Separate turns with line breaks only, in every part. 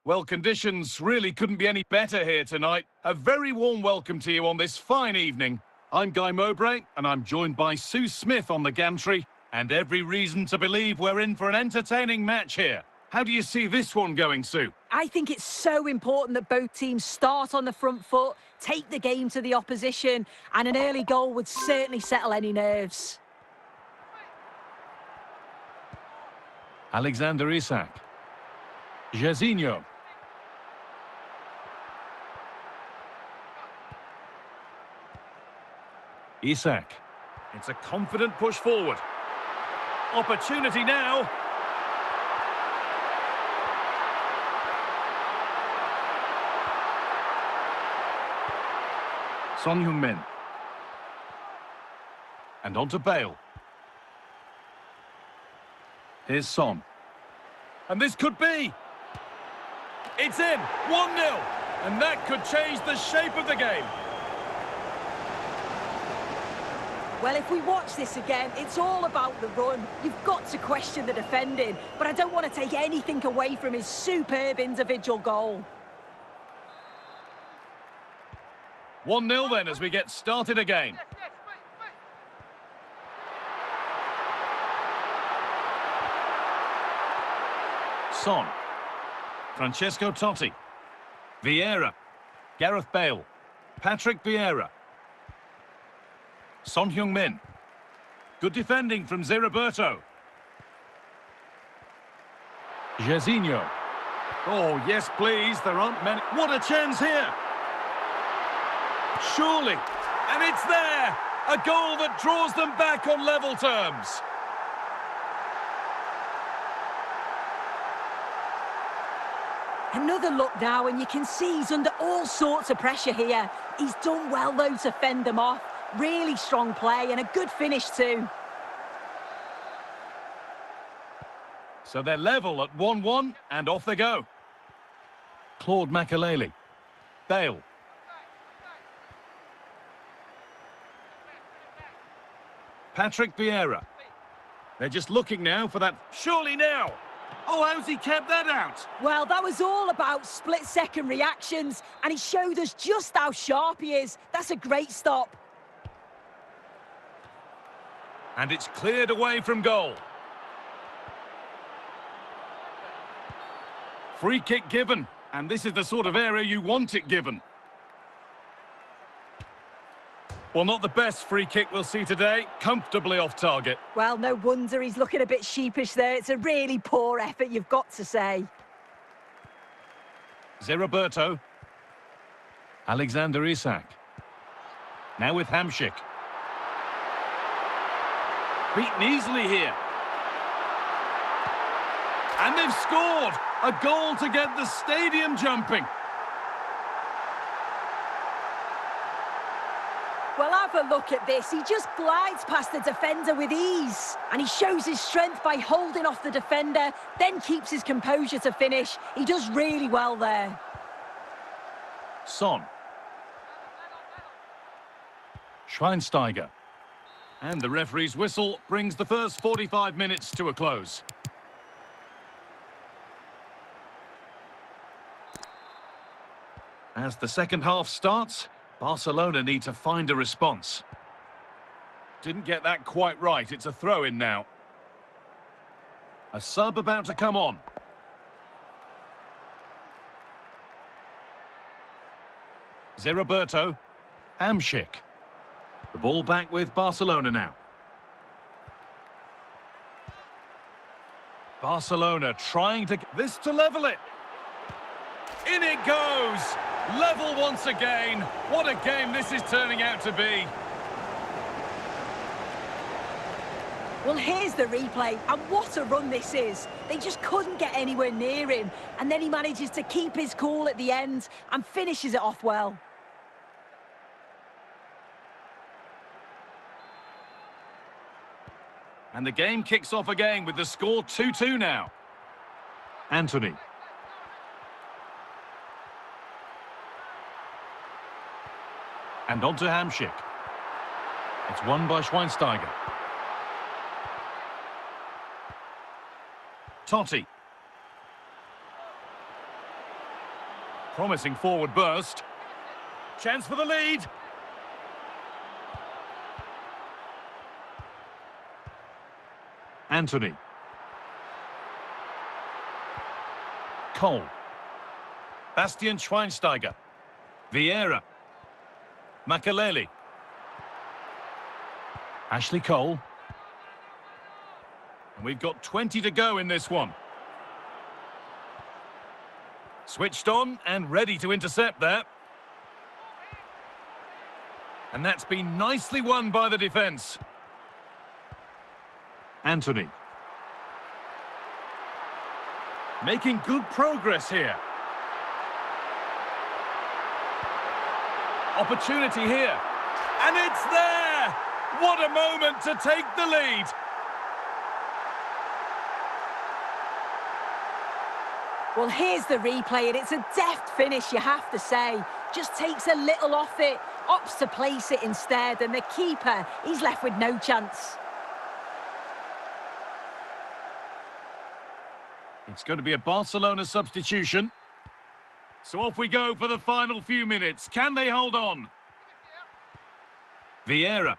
Well, conditions really couldn't be any better here tonight. A very warm welcome to you on this fine evening. I'm Guy Mowbray, and I'm joined by Sue Smith on the gantry, and every reason to believe we're in for an entertaining match here. How do you see this one going, Sue?
I think it's so important that both teams start on the front foot, take the game to the opposition, and an early goal would certainly settle any nerves.
Alexander Isak. Jairzinho. Isak. It's a confident push forward. Opportunity now. Son Heung-min. And on to Bale. Here's Son. And this could be. It's in. 1-0. And that could change the shape of the game.
Well, if we watch this again, it's all about the run. You've got to question the defending, but I don't want to take anything away from his superb individual goal.
1-0 then as we get started again. Son. Francesco Totti. Vieira. Gareth Bale. Patrick Vieira. Son Heung-min. Good defending from Zé Roberto. Jairzinho. Oh, yes, please. There aren't many. What a chance here. Surely. And it's there. A goal that draws them back on level terms.
Another look now, and you can see he's under all sorts of pressure here. He's done well, though, to fend them off. Really strong play and a good finish too.
So they're level at 1-1 and off they go. Claude Makelele. Bale. Patrick Vieira. They're just looking now for that. Surely now. Oh, how's he kept that out?
Well, that was all about split-second reactions, and he showed us just how sharp he is. That's a great stop.
And it's cleared away from goal. Free kick given. And this is the sort of area you want it given. Well, not the best free kick we'll see today. Comfortably off target.
Well, no wonder he's looking a bit sheepish there. It's a really poor effort, you've got to say.
Roberto. Alexander Isak. Now with Hamšík. Beaten easily here. And they've scored! A goal to get the stadium jumping.
Well, have a look at this. He just glides past the defender with ease. And he shows his strength by holding off the defender, then keeps his composure to finish. He does really well there.
Son. Schweinsteiger. And the referee's whistle brings the first 45 minutes to a close. As the second half starts, Barcelona need to find a response. Didn't get that quite right. It's a throw-in now. A sub about to come on. Roberto. Hamšík. The ball back with Barcelona now. Barcelona trying to get this to level it. In it goes! Level once again. What a game this is turning out to be.
Well, here's the replay, and what a run this is. They just couldn't get anywhere near him, and then he manages to keep his cool at the end and finishes it off well.
And the game kicks off again with the score 2-2 now. Antony. And on to Hamšík. It's won by Schweinsteiger. Totti. Promising forward burst. Chance for the lead. Antony. Cole. Bastian Schweinsteiger. Vieira. Makelele. Ashley Cole. And we've got 20 to go in this one. Switched on and ready to intercept there. And that's been nicely won by the defence. Antony. Making good progress here. Opportunity here. And it's there! What a moment to take the lead!
Well, here's the replay, and it's a deft finish, you have to say. Just takes a little off it, opts to place it instead, and the keeper, he's left with no chance.
It's going to be a Barcelona substitution. So off we go for the final few minutes. Can they hold on? Vieira.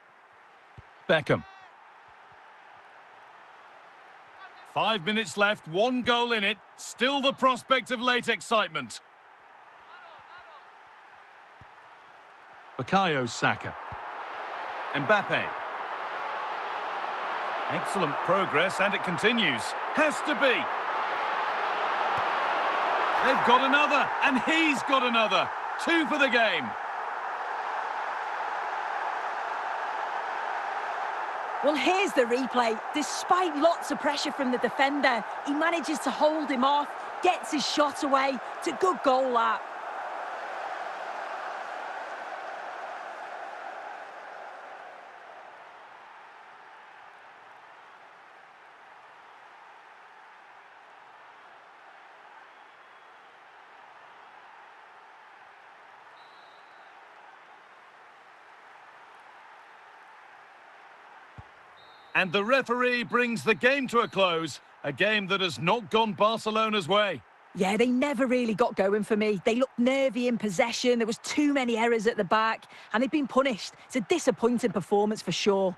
Beckham. 5 minutes left, 1 goal in it. Still the prospect of late excitement. Bukayo Saka. Mbappe. Excellent progress, and it continues. Has to be. They've got another, and he's got another. 2 for the game.
Well, here's the replay. Despite lots of pressure from the defender, he manages to hold him off, gets his shot away. It's a good goal, that.
And the referee brings the game to a close, a game that has not gone Barcelona's way.
Yeah, they never really got going for me. They looked nervy in possession, there was too many errors at the back, and they've been punished. It's a disappointing performance for sure.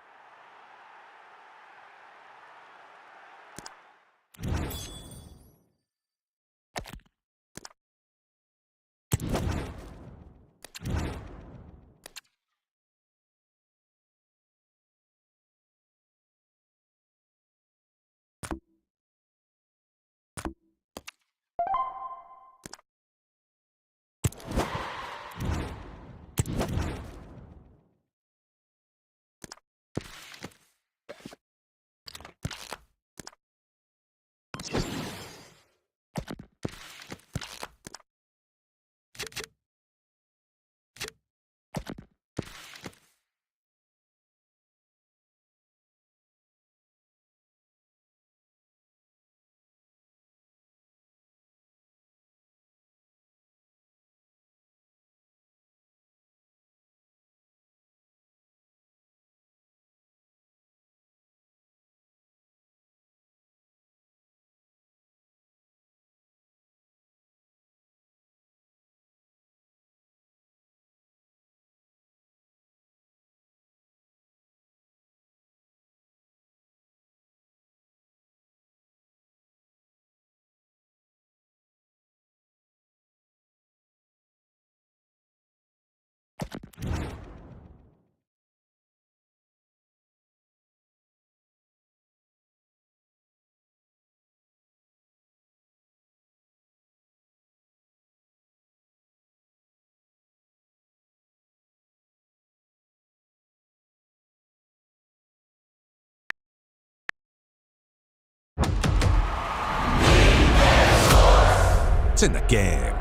what's in the game.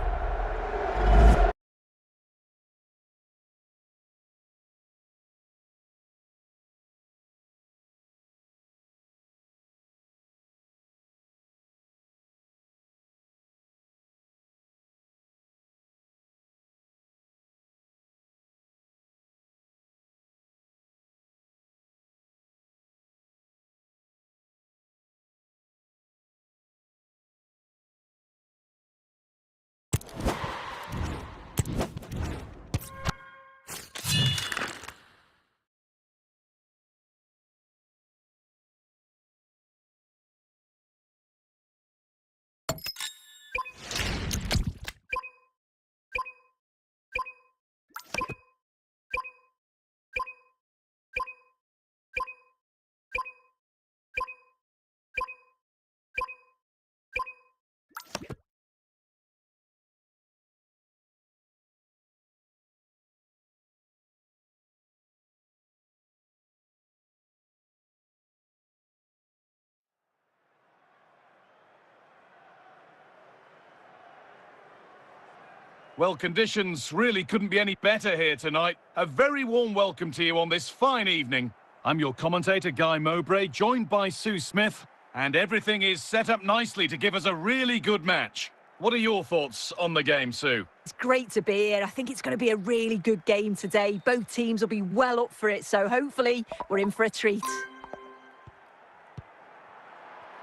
Well, conditions really couldn't be any better here tonight. A very warm welcome to you on this fine evening. I'm your commentator, Guy Mowbray, joined by Sue Smith, and everything is set up nicely to give us a really good match. What are your thoughts on the game, Sue?
It's great to be here. I think it's going to be a really good game today. Both teams will be well up for it, so hopefully we're in for a treat.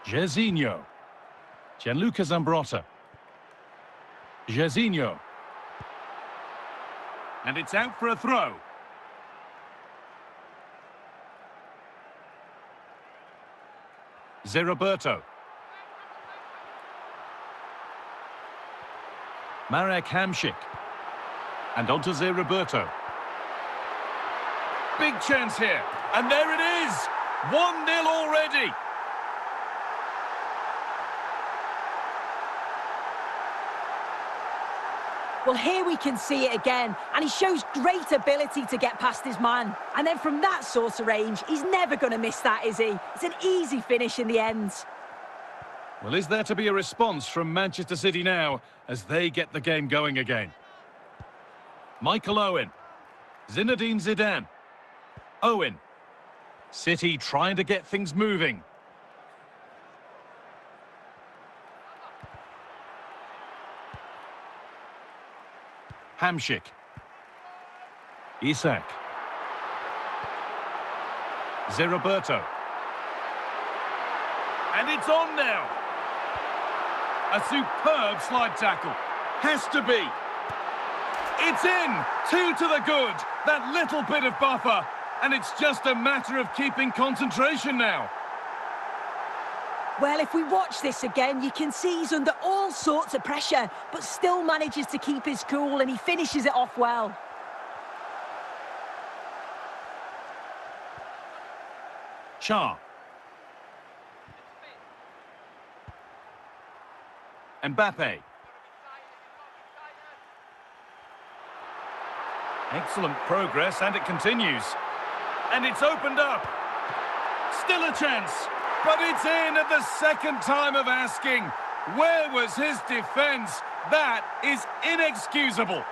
Jairzinho. Gianluca Zambrotta. Jairzinho. And it's out for a throw. Zé-Roberto. Marek Hamšík. And onto Zé-Roberto. Big chance here. And there it is! 1-0 already!
Well, here we can see it again, and he shows great ability to get past his man. And then from that sort of range, he's never going to miss that, is he? It's an easy finish in the end.
Well, is there to be a response from Manchester City now as they get the game going again? Michael Owen. Zinedine Zidane. Owen. City trying to get things moving. Hamšík. Isak. Zé-Roberto. And it's on now. A superb slide tackle. Has to be. It's in. 2 to the good. That little bit of buffer. And it's just a matter of keeping concentration now.
Well, if we watch this again, you can see he's under all sorts of pressure, but still manages to keep his cool, and he finishes it off well.
Char. Mbappe. Excellent progress, and it continues. And it's opened up. Still a chance. But it's in at the second time of asking. Where was his defence? That is inexcusable.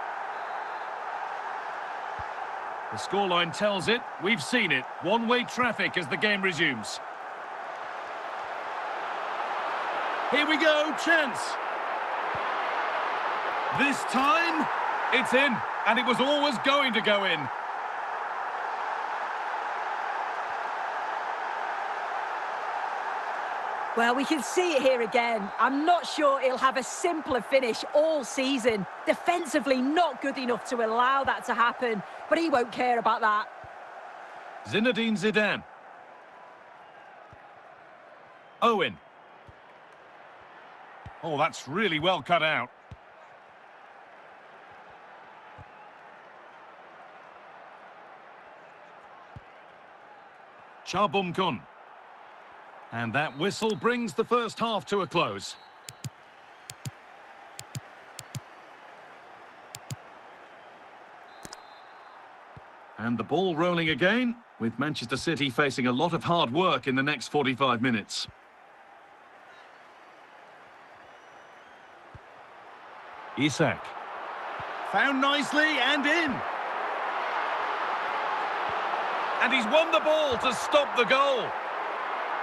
The scoreline tells it. We've seen it. One-way traffic as the game resumes. Here we go. Chance. This time, it's in. And it was always going to go in.
Well, we can see it here again. I'm not sure he'll have a simpler finish all season. Defensively, not good enough to allow that to happen, but he won't care about that.
Zinedine Zidane. Owen. Oh, that's really well cut out. Cha Bum-kun. And that whistle brings the first half to a close. And the ball rolling again, with Manchester City facing a lot of hard work in the next 45 minutes. Isak. Found nicely and in. And he's won the ball to stop the goal.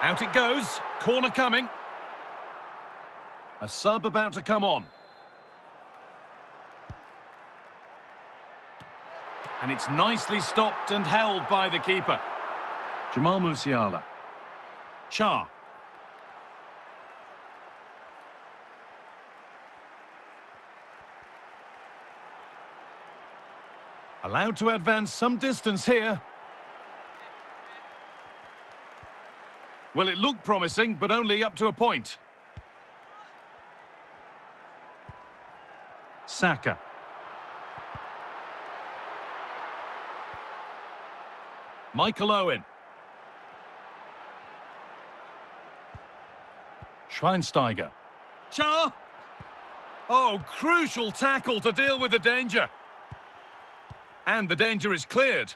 Out it goes. Corner coming. A sub about to come on. And it's nicely stopped and held by the keeper. Jamal Musiala. Char. Allowed to advance some distance here. Well, it looked promising, but only up to a point. Saka. Michael Owen. Schweinsteiger. Char. Oh, crucial tackle to deal with the danger. And the danger is cleared.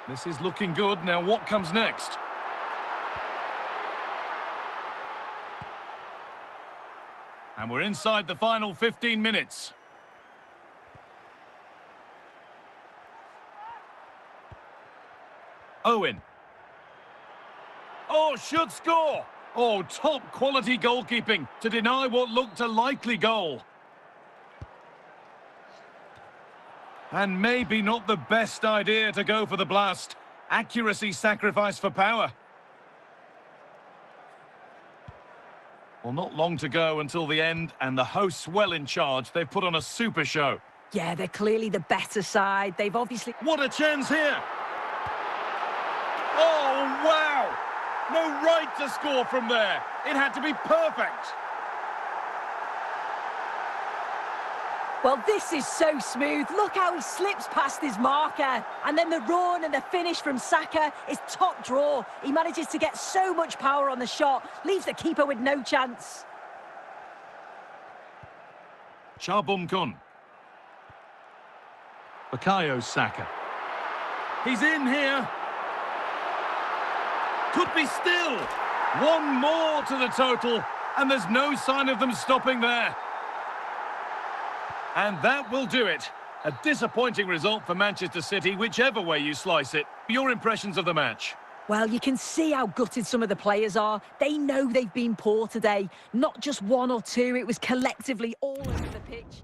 This is looking good. Now what comes next? And we're inside the final 15 minutes. Owen. Oh, should score. Oh, top quality goalkeeping to deny what looked a likely goal. And maybe not the best idea to go for the blast. Accuracy sacrificed for power. Well, not long to go until the end, and the hosts well in charge. They've put on a super show.
Yeah, they're clearly the better side. They've obviously...
What a chance here! Oh, wow! No right to score from there. It had to be perfect.
Well, this is so smooth. Look how he slips past his marker. And then the run and the finish from Saka is top draw. He manages to get so much power on the shot, leaves the keeper with no chance.
Cha Bum-kun. Bukayo Saka. He's in here. Could be still. One more to the total, and there's no sign of them stopping there. And that will do it. A disappointing result for Manchester City, whichever way you slice it. Your impressions of the match?
Well, you can see how gutted some of the players are. They know they've been poor today. Not just one or two, it was collectively all over the pitch.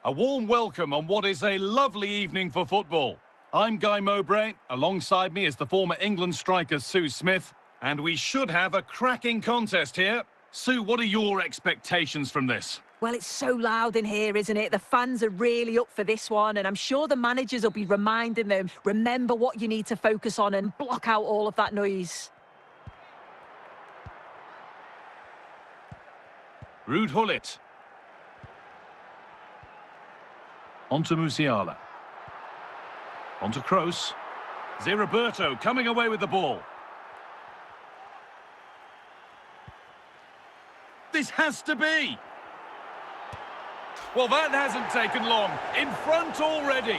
A warm welcome on what is a lovely evening for football. I'm Guy Mowbray. Alongside me is the former England striker Sue Smith. And we should have a cracking contest here. Sue, what are your expectations from this?
Well, it's so loud in here, isn't it? The fans are really up for this one, and I'm sure the managers will be reminding them, remember what you need to focus on and block out all of that noise.
Ruud Gullit. On to Musiala. On to Kroos. Zé coming away with the ball. This has to be. Well, that hasn't taken long. In front already.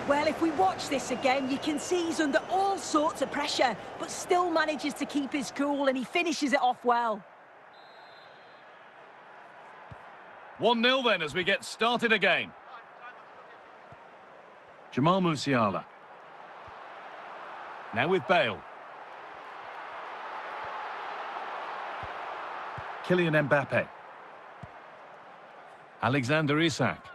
Well, if we watch this again, you can see he's under all sorts of pressure, but still manages to keep his cool, and he finishes it off well.
1-0 then as we get started again. Jamal Musiala. Now with Bale. Kylian Mbappe. Alexander Isak.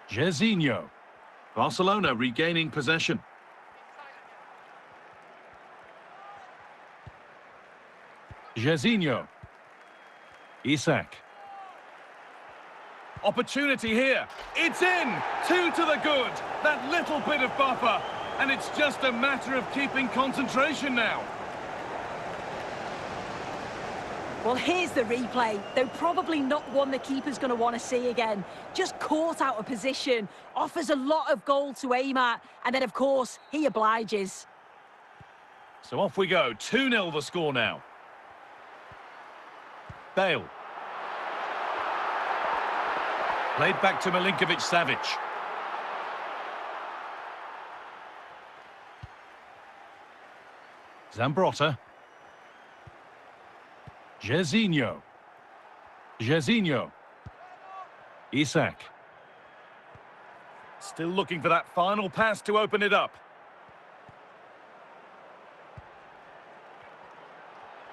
Jairzinho. Barcelona regaining possession. Jairzinho. Isak. Opportunity here. It's in. 2 to the good. That little bit of buffer. And it's just a matter of keeping concentration now.
Well, here's the replay, though probably not one the keeper's going to want to see again. Just caught out of position, offers a lot of goal to aim at, and then, of course, he obliges.
So off we go. 2-0 the score now. Bale. Played back to Milinkovic-Savic. Zambrotta. Jairzinho. Jairzinho. Isak. Still looking for that final pass to open it up.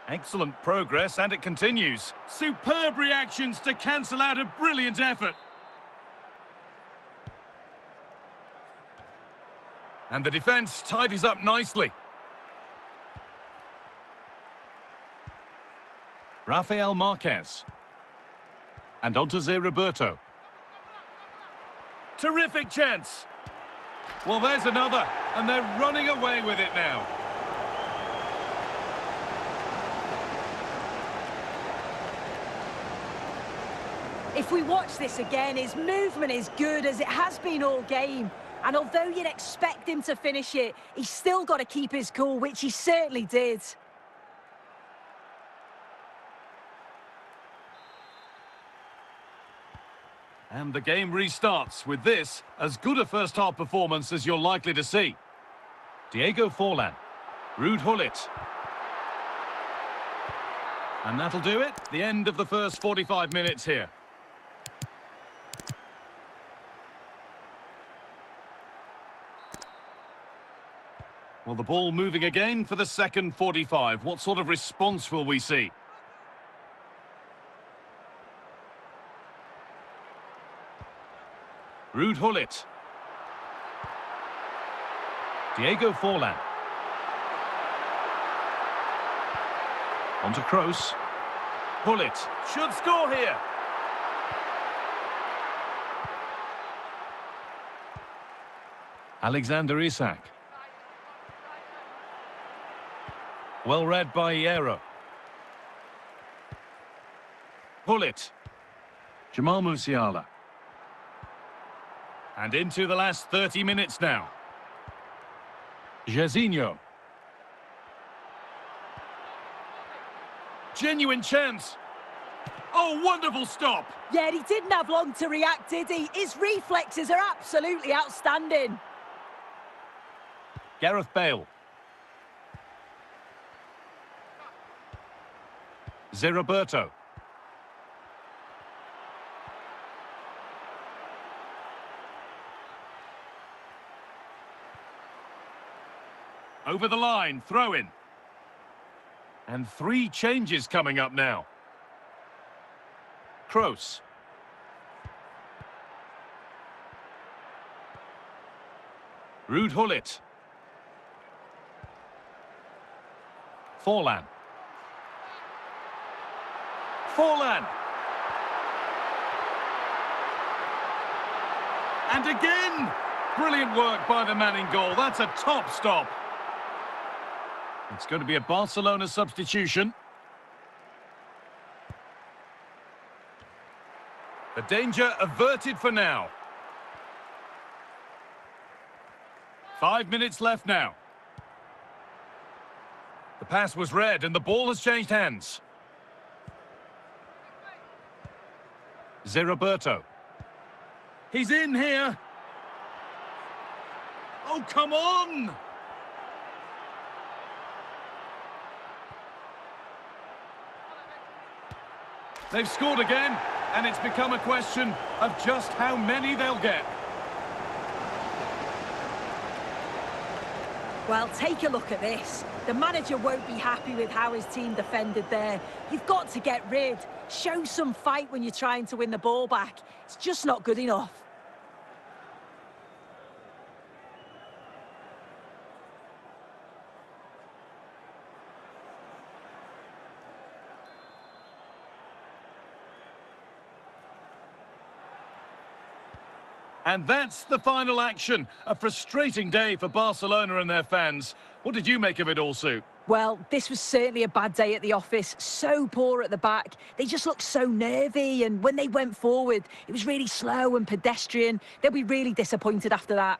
Excellent progress, and it continues. Superb reactions to cancel out a brilliant effort. And the defence tidies up nicely. Rafael Marquez. And on to Zé Roberto. Terrific chance. Well, there's another, and they're running away with it now.
If we watch this again, his movement is good as it has been all game. And although you'd expect him to finish it, he's still got to keep his cool, which he certainly did.
And the game restarts with this, as good a first-half performance as you're likely to see. Diego Forlan. Ruud Gullit. And that'll do it. The end of the first 45 minutes here. Well, the ball moving again for the second 45. What sort of response will we see? Ruud Gullit. Diego Forlan. On to Kroos. Gullit should score here. Alexander Isak. Well read by Hierro. Gullit. Jamal Musiala. And into the last 30 minutes now. Jairzinho. Genuine chance. Oh, wonderful stop.
Yeah, he didn't have long to react, did he? His reflexes are absolutely outstanding.
Gareth Bale. Zé Roberto. Over the line, throw in. And 3 changes coming up now. Kroos. Ruud Gullit. Forlan. Forlan. And again! Brilliant work by the man in goal. That's a top stop. It's going to be a Barcelona substitution. The danger averted for now. 5 minutes left now. The pass was read and the ball has changed hands. Zé-Roberto. He's in here. Oh, come on! They've scored again, and it's become a question of just how many they'll get.
Well, take a look at this. The manager won't be happy with how his team defended there. You've got to get rid. Show some fight when you're trying to win the ball back. It's just not good enough.
And that's the final action. A frustrating day for Barcelona and their fans. What did you make of it all, Sue?
Well, this was certainly a bad day at the office. So poor at the back. They just looked so nervy, and when they went forward, it was really slow and pedestrian. They'll be really disappointed after that.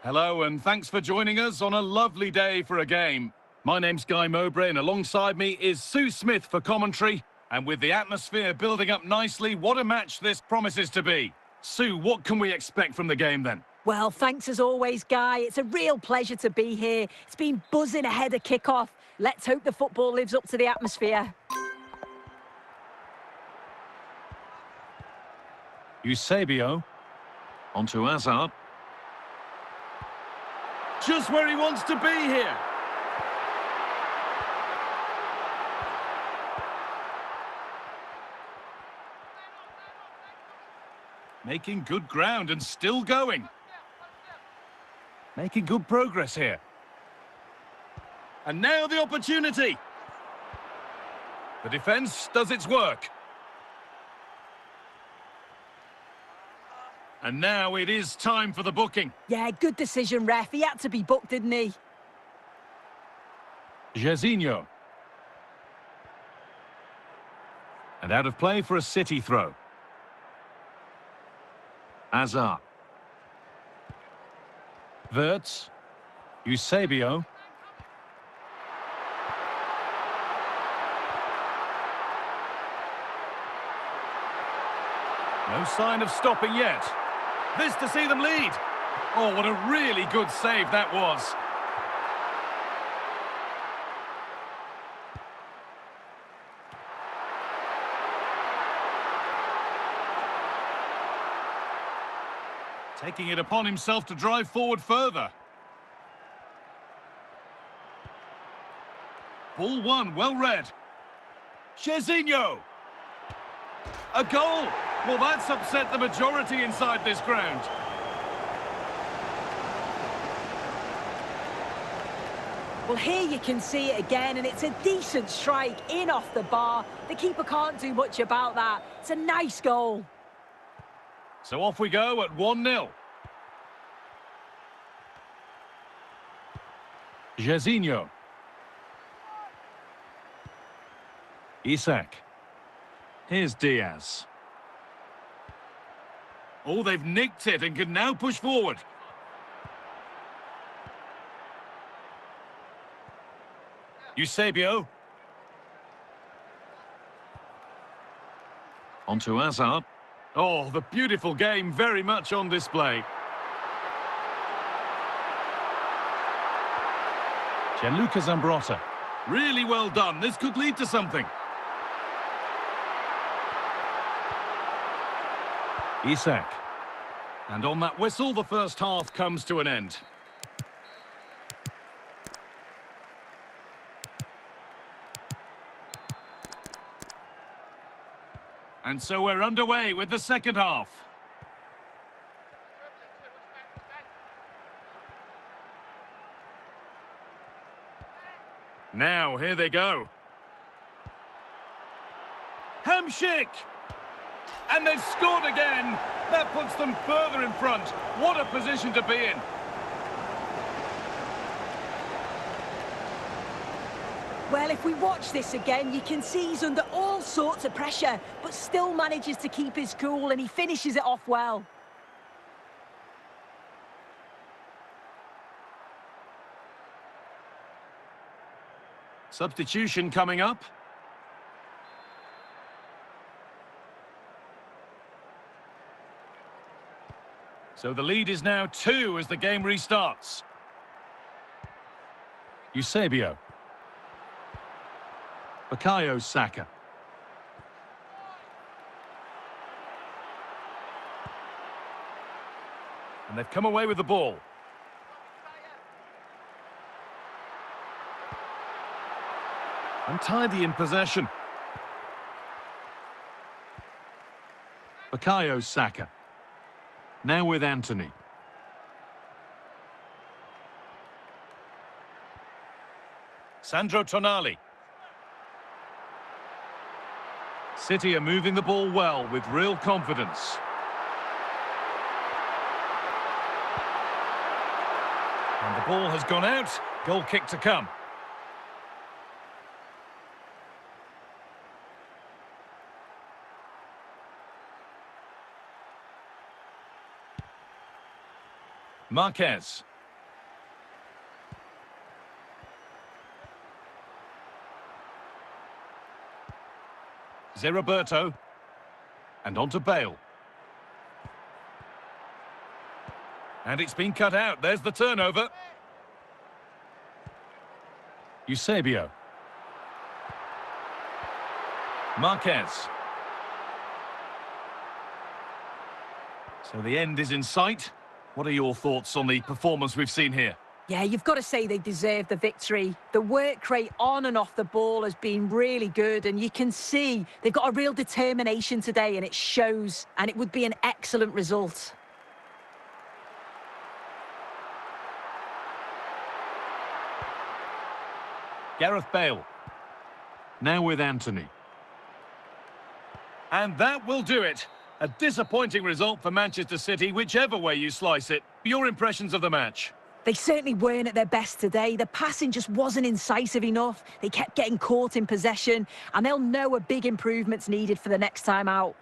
Hello, and thanks for joining us on a lovely day for a game. My name's Guy Mowbray, and alongside me is Sue Smith for commentary. And with the atmosphere building up nicely, what a match this promises to be. Sue, what can we expect from the game then?
Well, thanks as always, Guy. It's a real pleasure to be here. It's been buzzing ahead of kick-off. Let's hope the football lives up to the atmosphere.
Eusebio. Onto Hazard. Just where he wants to be here. Making good ground and still going. Making good progress here. And now the opportunity. The defence does its work. And now it is time for the booking.
Yeah, good decision, ref. He had to be booked, didn't he?
Jairzinho. And out of play for a City throw. Hazard. Wirtz. Eusebio. No sign of stopping yet. This to see them lead. Oh, what a really good save that was. Taking it upon himself to drive forward further. Ball one, well read. Jairzinho. A goal. Well, that's upset the majority inside this ground.
Well, here you can see it again, and it's a decent strike in off the bar. The keeper can't do much about that. It's a nice goal.
So off we go at 1-0. Jairzinho. Isak. Here's Diaz. Oh, they've nicked it and can now push forward. Eusebio. Onto Hazard. Oh, the beautiful game very much on display. Gianluca Zambrotta. Really well done. This could lead to something. Isak. And on that whistle, the first half comes to an end. And so we're underway with the second half. Now, here they go. Hamšík! And they've scored again. That puts them further in front. What a position to be in.
Well, if we watch this again, you can see he's under all sorts of pressure, but still manages to keep his cool, and he finishes it off well.
Substitution coming up. So the lead is now 2 as the game restarts. Eusebio. Bukayo Saka. And they've come away with the ball. Untidy in possession. Bukayo Saka. Now with Antony. Sandro Tonali. City are moving the ball well with real confidence. And the ball has gone out. Goal kick to come. Marquez. Roberto. And on to Bale. And it's been cut out. There's the turnover. Eusebio. Marquez. So the end is in sight. What are your thoughts on the performance we've seen here?
Yeah, you've got to say they deserve the victory. The work rate on and off the ball has been really good, and you can see they've got a real determination today, and it shows, and it would be an excellent result.
Gareth Bale. Now with Anthony. And that will do it. A disappointing result for Manchester City, whichever way you slice it. Your impressions of the match?
They certainly weren't at their best today. The passing just wasn't incisive enough. They kept getting caught in possession, and they'll know a big improvement's needed for the next time out.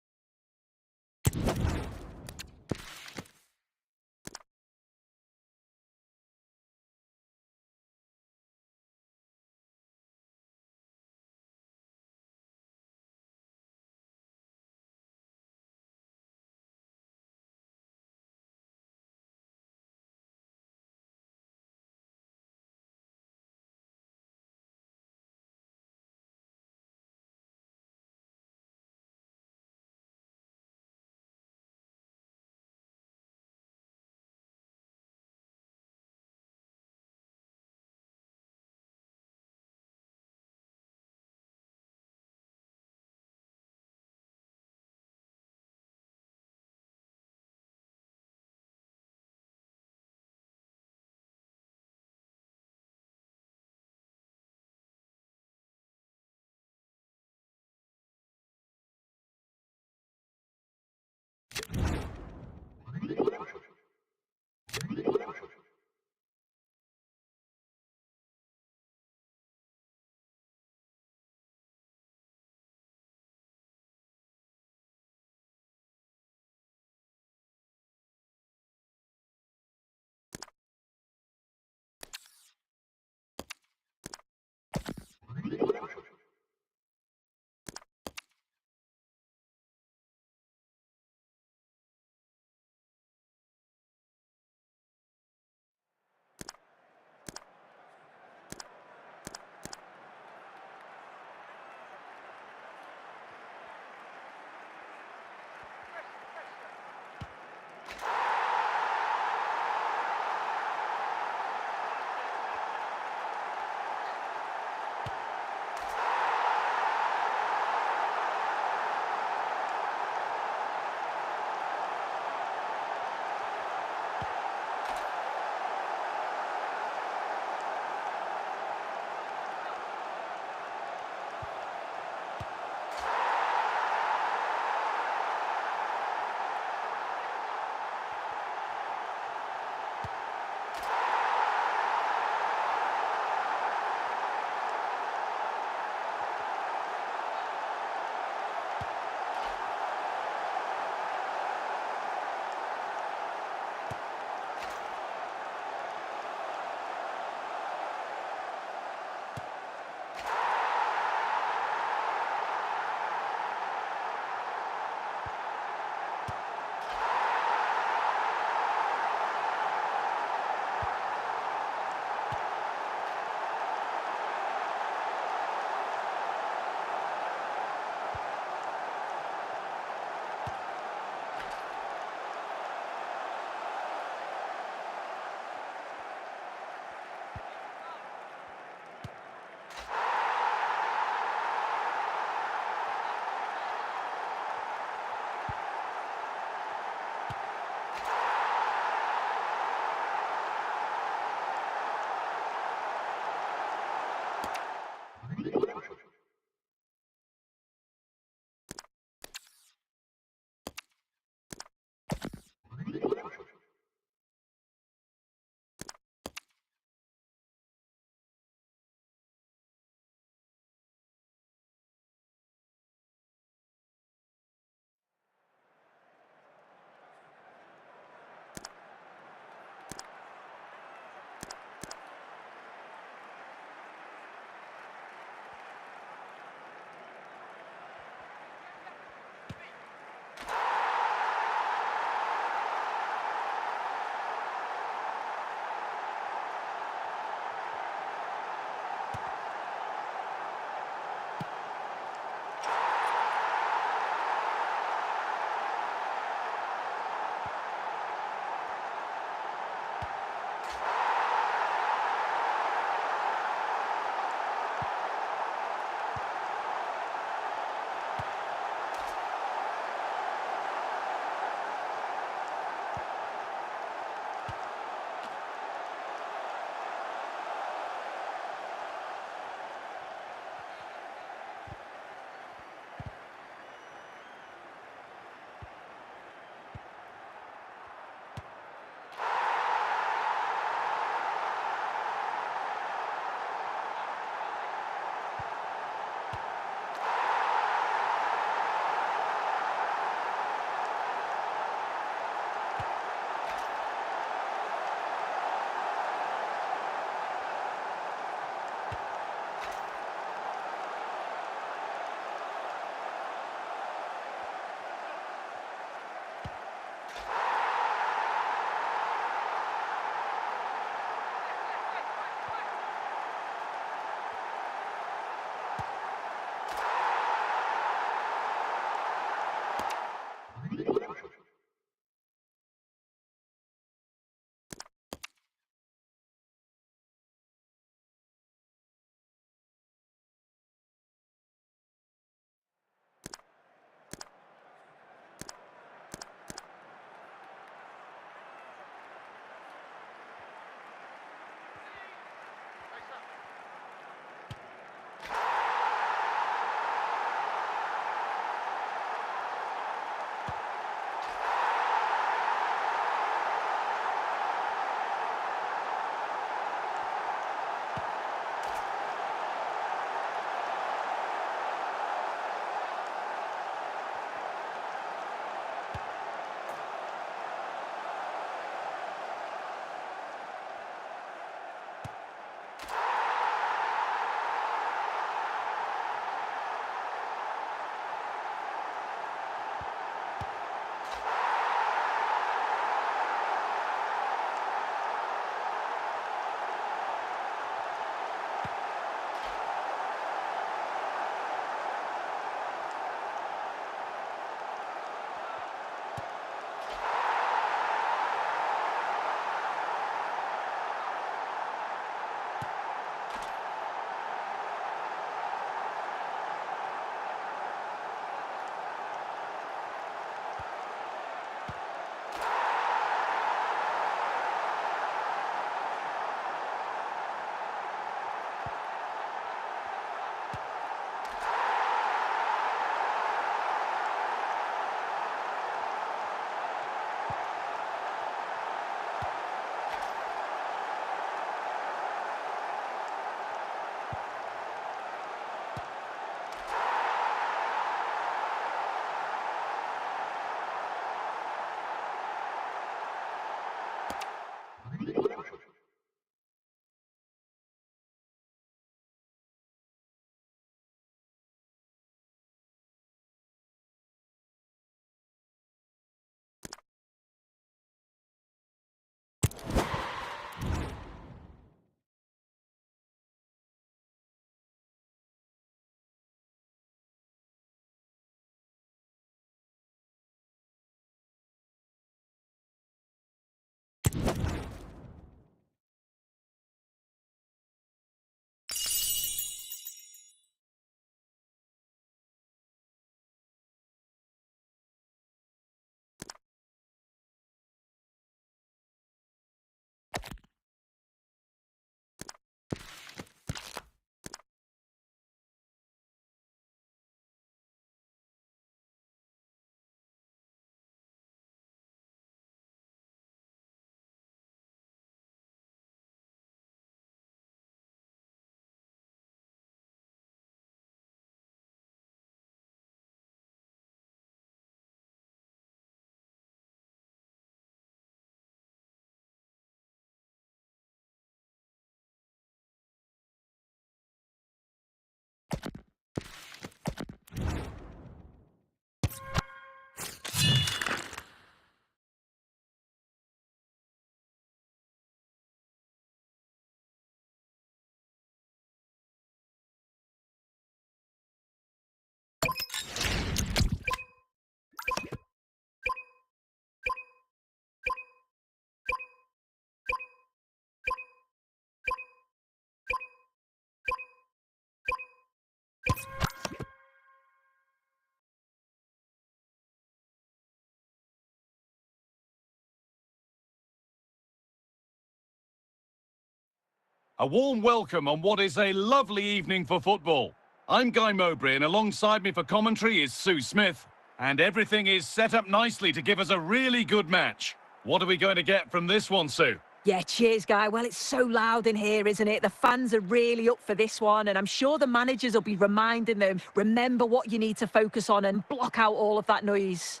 A warm welcome on what is a lovely evening for football. I'm Guy Mowbray, and alongside me for commentary is Sue Smith. And everything is set up nicely to give us a really good match. What are we going to get from this one, Sue?
Yeah, cheers, Guy. Well, it's so loud in here, isn't it? The fans are really up for this one, and I'm sure the managers will be reminding them, remember what you need to focus on and block out all of that noise.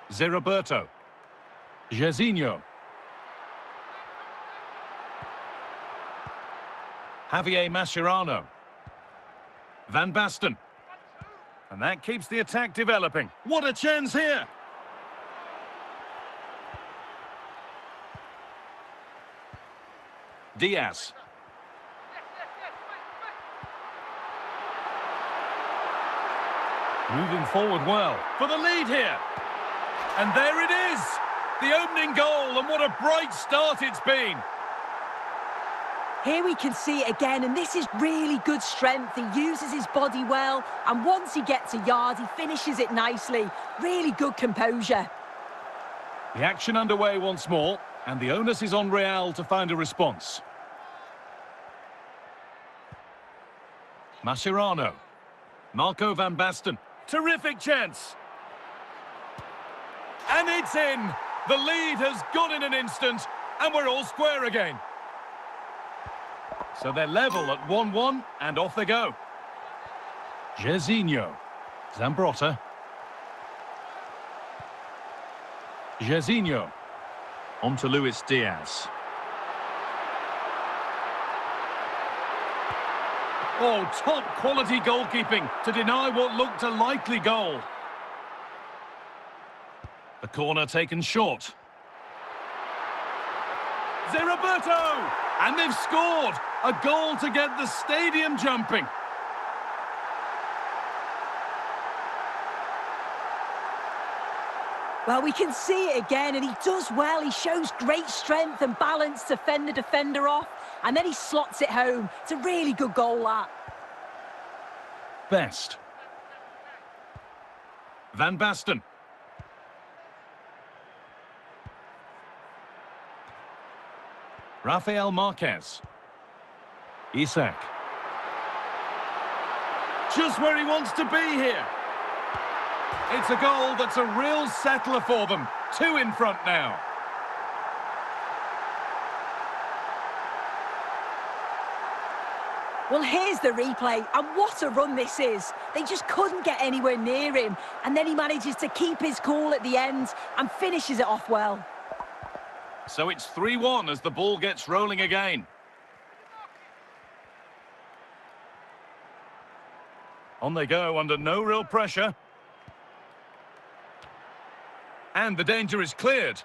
Zé Jairzinho. Javier Mascherano. Van Basten. And that keeps the attack developing. What a chance here! Diaz. Moving forward well. For the lead here. And there it is! The opening goal, and what a bright start it's been!
Here we can see it again, and this is really good strength. He uses his body well, and once he gets a yard, he finishes it nicely. Really good composure.
The action underway once more, and the onus is on Real to find a response. Mascherano. Marco van Basten. Terrific chance! And it's in! The lead has gone in an instant, and we're all square again. So they're level at 1-1, and off they go. Jairzinho. Zambrotta. Jairzinho. On to Luis Diaz. Oh, top quality goalkeeping to deny what looked a likely goal. The corner taken short. Zé Roberto! And they've scored! A goal to get the stadium jumping.
Well, we can see it again, and he does well. He shows great strength and balance to fend the defender off, and then he slots it home. It's a really good goal, that.
Best. Van Basten. Rafael Marquez. Isak. Just where he wants to be here. It's a goal that's a real settler for them. 2 in front now.
Well, here's the replay, and what a run this is. They just couldn't get anywhere near him, and then he manages to keep his cool at the end and finishes it off well.
So it's 3-1 as the ball gets rolling again. On they go under no real pressure. And the danger is cleared.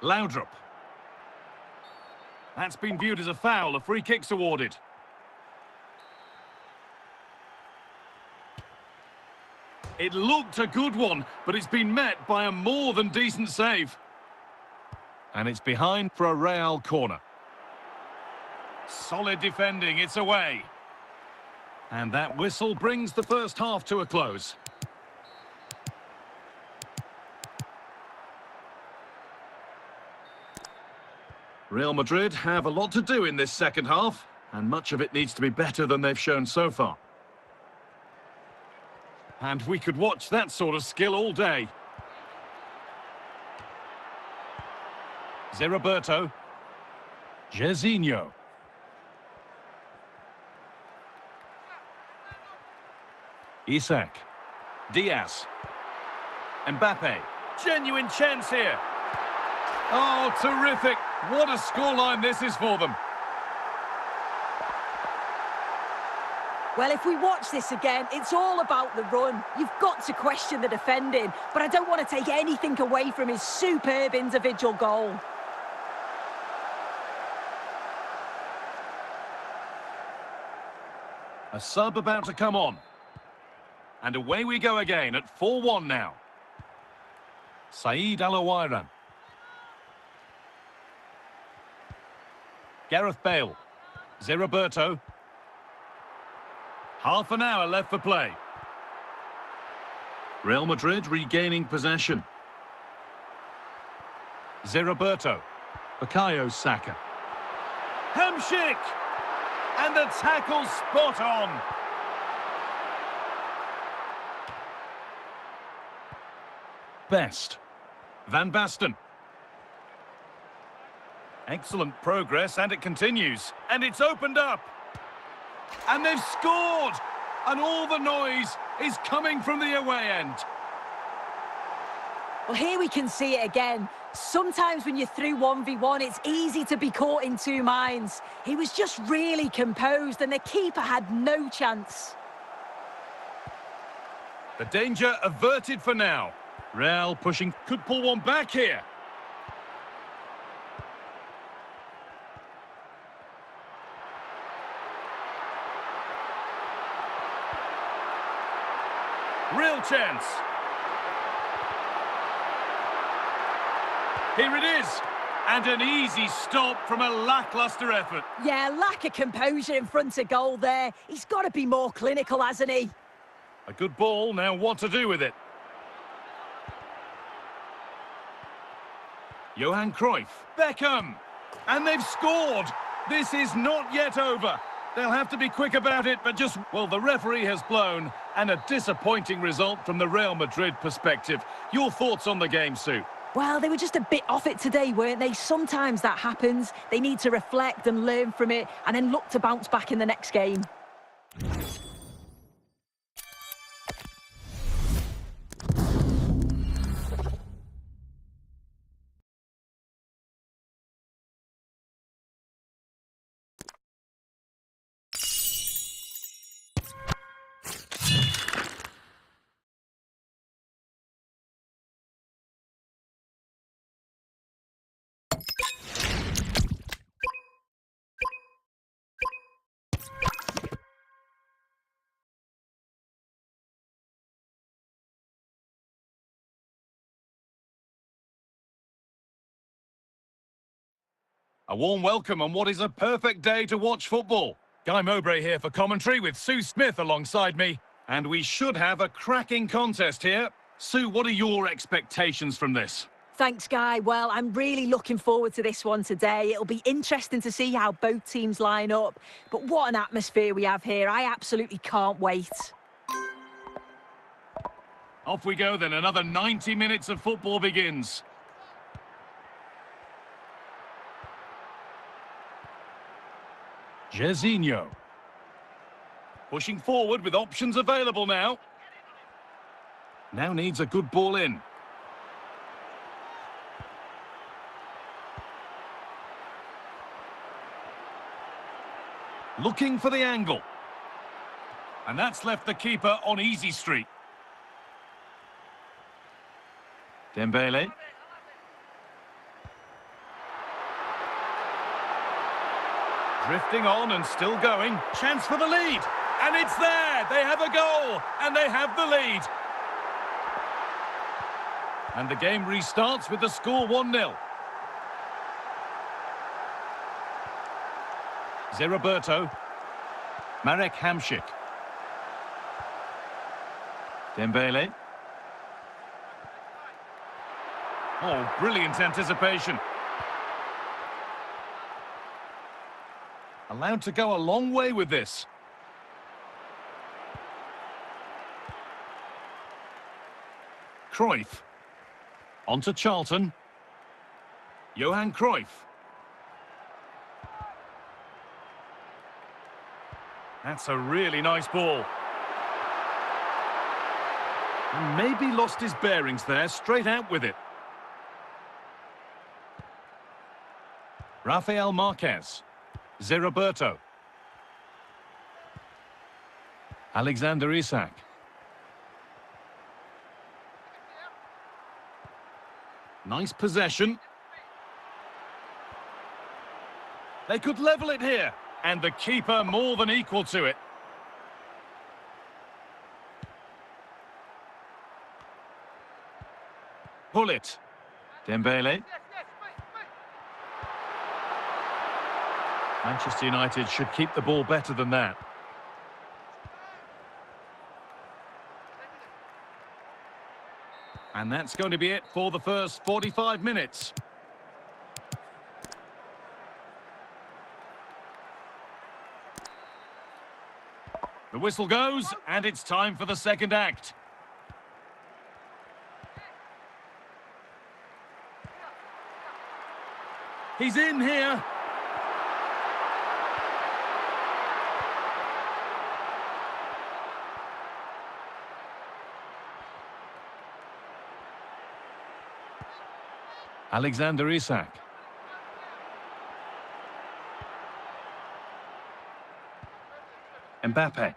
Laudrup. That's been viewed as a foul. A free kick's awarded. It looked a good one, but it's been met by a more than decent save. And it's behind for a Real corner. Solid defending, it's away. And that whistle brings the first half to a close. Real Madrid have a lot to do in this second half, and much of it needs to be better than they've shown so far. And we could watch that sort of skill all day. Zé Roberto. Jairzinho. Isak. Diaz. Mbappe. Genuine chance here. Oh, terrific. What a scoreline this is for them.
Well, if we watch this again, it's all about the run. You've got to question the defending, but I don't want to take anything away from his superb individual goal.
A sub about to come on. And away we go again at 4-1 now. Saïd Al-Owairan. Gareth Bale. Zé Roberto. Half an hour left for play. Real Madrid regaining possession. Zeriberto. Bukayo Saka. Hamšík! And the tackle spot on. Best. Van Basten. Excellent progress, and it continues. And it's opened up. And they've scored! And all the noise is coming from the away end.
Well, here we can see it again. Sometimes when you're through 1v1, it's easy to be caught in two minds. He was just really composed, and the keeper had no chance.
The danger averted for now. Real pushing, could pull one back here. Real chance. Here it is. And an easy stop from a lacklustre effort.
Yeah, lack of composure in front of goal there. He's got to be more clinical, hasn't he?
A good ball, now what to do with it? Johan Cruyff. Beckham. And they've scored. This is not yet over. They'll have to be quick about it, but just... Well, the referee has blown, and a disappointing result from the Real Madrid perspective. Your thoughts on the game, Sue?
Well, they were just a bit off it today, weren't they? Sometimes that happens. They need to reflect and learn from it, and then look to bounce back in the next game.
A warm welcome on what is a perfect day to watch football. Guy Mowbray here for commentary with Sue Smith alongside me. And we should have a cracking contest here. Sue, what are your expectations from this?
Thanks, Guy. Well, I'm really looking forward to this one today. It'll be interesting to see how both teams line up. But what an atmosphere we have here. I absolutely can't wait.
Off we go then. Another 90 minutes of football begins. Jairzinho. Pushing forward with options available now. Now needs a good ball in. Looking for the angle. And that's left the keeper on easy street. Dembele. Drifting on and still going. Chance for the lead. And it's there. They have a goal. And they have the lead. And the game restarts with the score 1-0. Zeriberto. Marek Hamšík. Dembele. Oh, brilliant anticipation. Allowed to go a long way with this. Cruyff. On to Charlton. Johan Cruyff. That's a really nice ball. And maybe lost his bearings there, straight out with it. Rafael Marquez. Zeriberto. Alexander Isak. Nice possession. They could level it here. And the keeper more than equal to it. Pull it. Dembele. Manchester United should keep the ball better than that. And that's going to be it for the first 45 minutes. The whistle goes, and it's time for the second act. He's in here. Alexander Isak. Mbappe.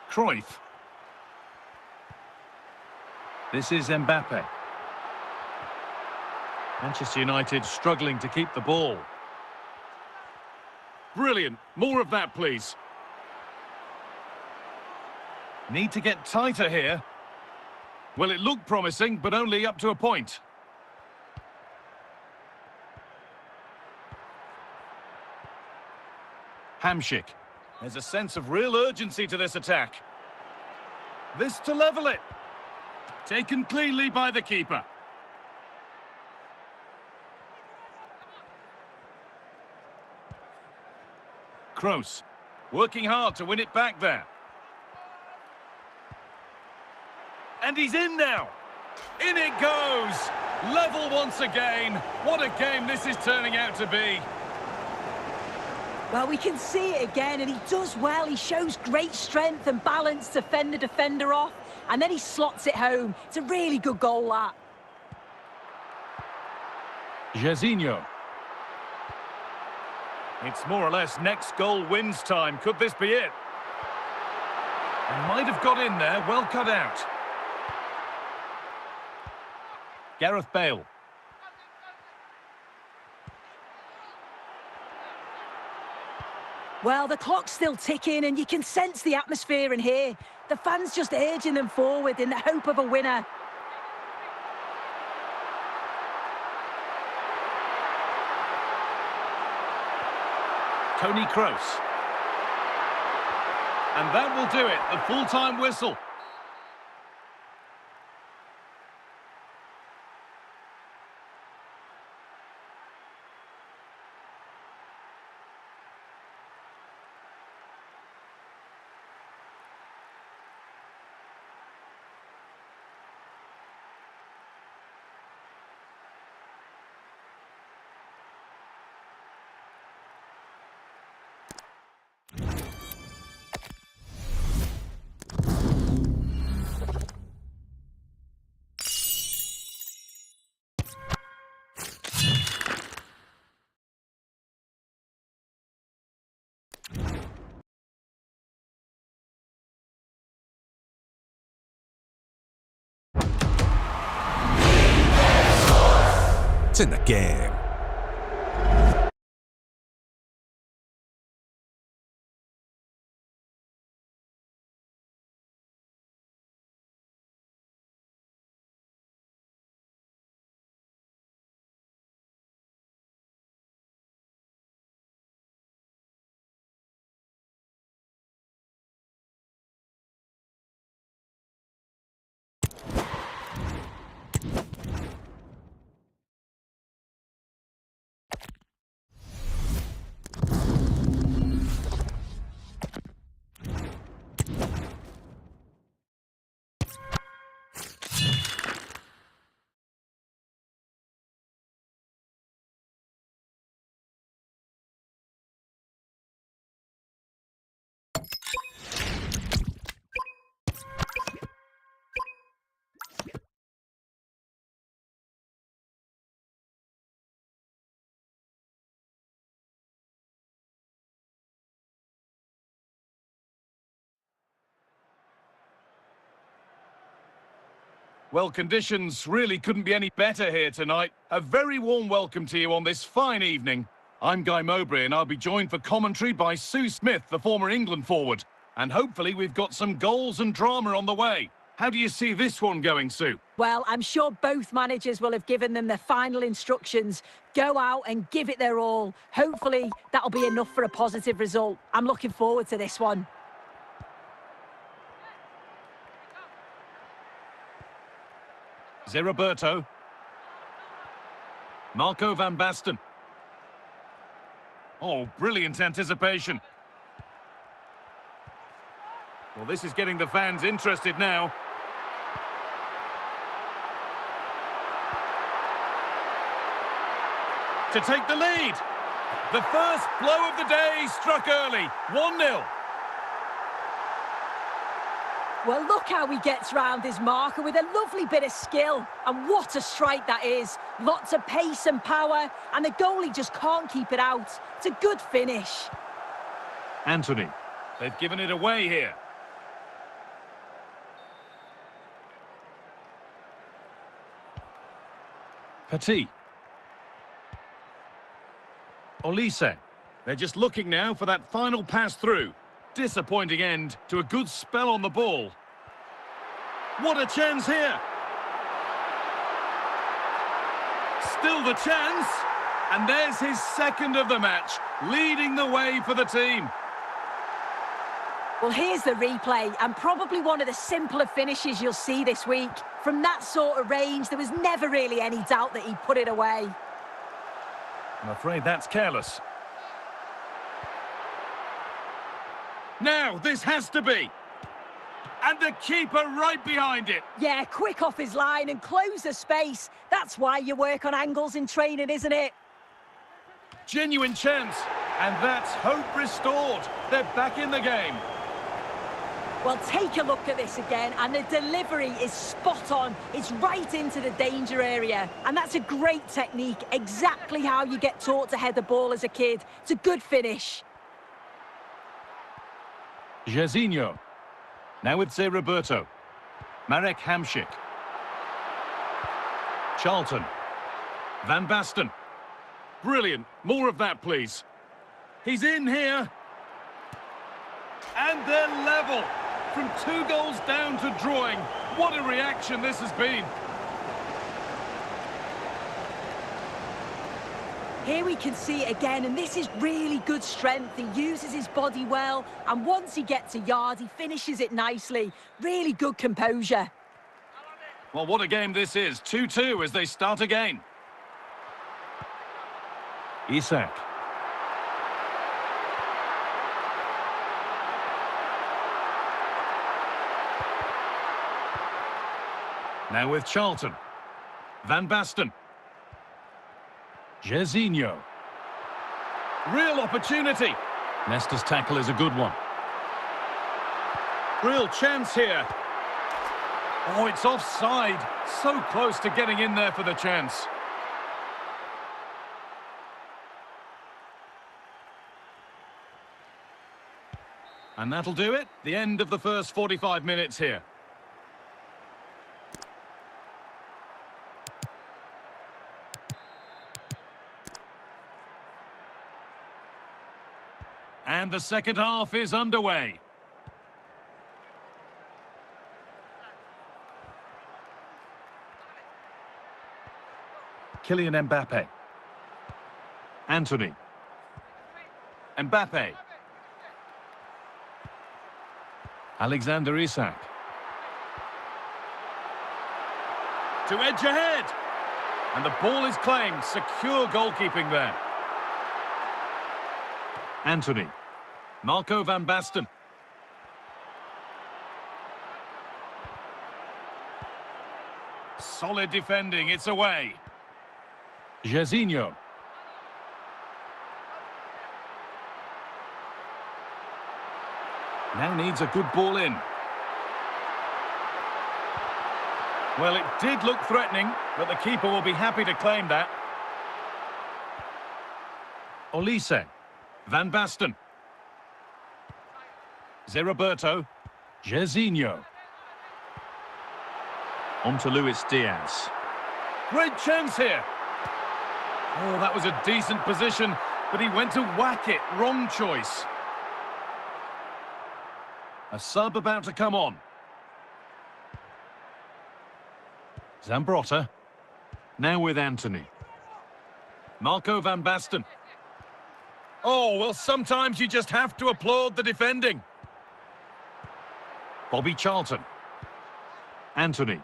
Cruyff. This is Mbappe. Manchester United struggling to keep the ball. Brilliant. More of that, please. Need to get tighter here. Well, it looked promising, but only up to a point. Hamšík. There's a sense of real urgency to this attack. This to level it. Taken cleanly by the keeper. Kroos. Working hard to win it back there. And he's in now. In it goes. Level once again. What a game this is turning out to be.
Well, we can see it again, and he does well. He shows great strength and balance to fend the defender off, and then he slots it home. It's a really good goal, that.
Jairzinho. It's more or less next goal wins time. Could this be it? He might have got in there. Well cut out. Gareth Bale.
Well, the clock's still ticking, and you can sense the atmosphere in here. The fans just urging them forward in the hope of a winner.
Toni Kroos. And that will do it, the full-time whistle.
It's in the game.
Well, conditions really couldn't be any better here tonight. A very warm welcome to you on this fine evening. I'm Guy Mowbray, and I'll be joined for commentary by Sue Smith, the former England forward. And hopefully we've got some goals and drama on the way. How do you see this one going, Sue?
Well, I'm sure both managers will have given them their final instructions. Go out and give it their all. Hopefully that'll be enough for a positive result. I'm looking forward to this one.
Roberto. Marco van Basten. Oh, brilliant anticipation. Well, this is getting the fans interested now. To take the lead. The first blow of the day struck early. 1-0.
Well, look how he gets round his marker with a lovely bit of skill. And what a strike that is. Lots of pace and power, and the goalie just can't keep it out. It's a good finish.
Anthony. They've given it away here. Petit. Olise. They're just looking now for that final pass through. Disappointing end to a good spell on the ball. What a chance here. Still the chance. And there's his second of the match, leading the way for the team.
Well, here's the replay, and probably one of the simpler finishes you'll see this week. From that sort of range, there was never really any doubt that he'd put it away.
I'm afraid that's careless. Now, this has to be. And the keeper right behind it.
Yeah, quick off his line and close the space. That's why you work on angles in training, isn't it?
Genuine chance. And that's hope restored. They're back in the game.
Well, take a look at this again, and the delivery is spot on. It's right into the danger area. And that's a great technique, exactly how you get taught to head the ball as a kid. It's a good finish.
Jairzinho. Now with Zé Roberto. Marek Hamšík. Charlton. Van Basten. Brilliant. More of that, please. He's in here. And they're level. From 2 goals down to drawing. What a reaction this has been.
Here we can see it again, and this is really good strength. He uses his body well, and once he gets a yard, he finishes it nicely. Really good composure.
Well, what a game this is. 2-2 as they start again. Isak. Now with Charlton. Van Basten. Jairzinho. Real opportunity. Leicester's tackle is a good one. Real chance here. Oh, it's offside. So close to getting in there for the chance. And that'll do it. The end of the first 45 minutes here. And the second half is underway. Kylian Mbappe. Anthony. Mbappe. Alexander Isak. To edge ahead. And the ball is claimed. Secure goalkeeping there. Anthony. Marco van Basten. Solid defending, it's away. Jairzinho. Now needs a good ball in. Well, it did look threatening, but the keeper will be happy to claim that. Olise. Van Basten. Zé Roberto. Jairzinho. On to Luis Diaz. Great chance here. Oh, that was a decent position, but he went to whack it. Wrong choice. A sub about to come on. Zambrotta. Now with Anthony. Marco van Basten. Oh, well, sometimes you just have to applaud the defending. Bobby Charlton. Anthony.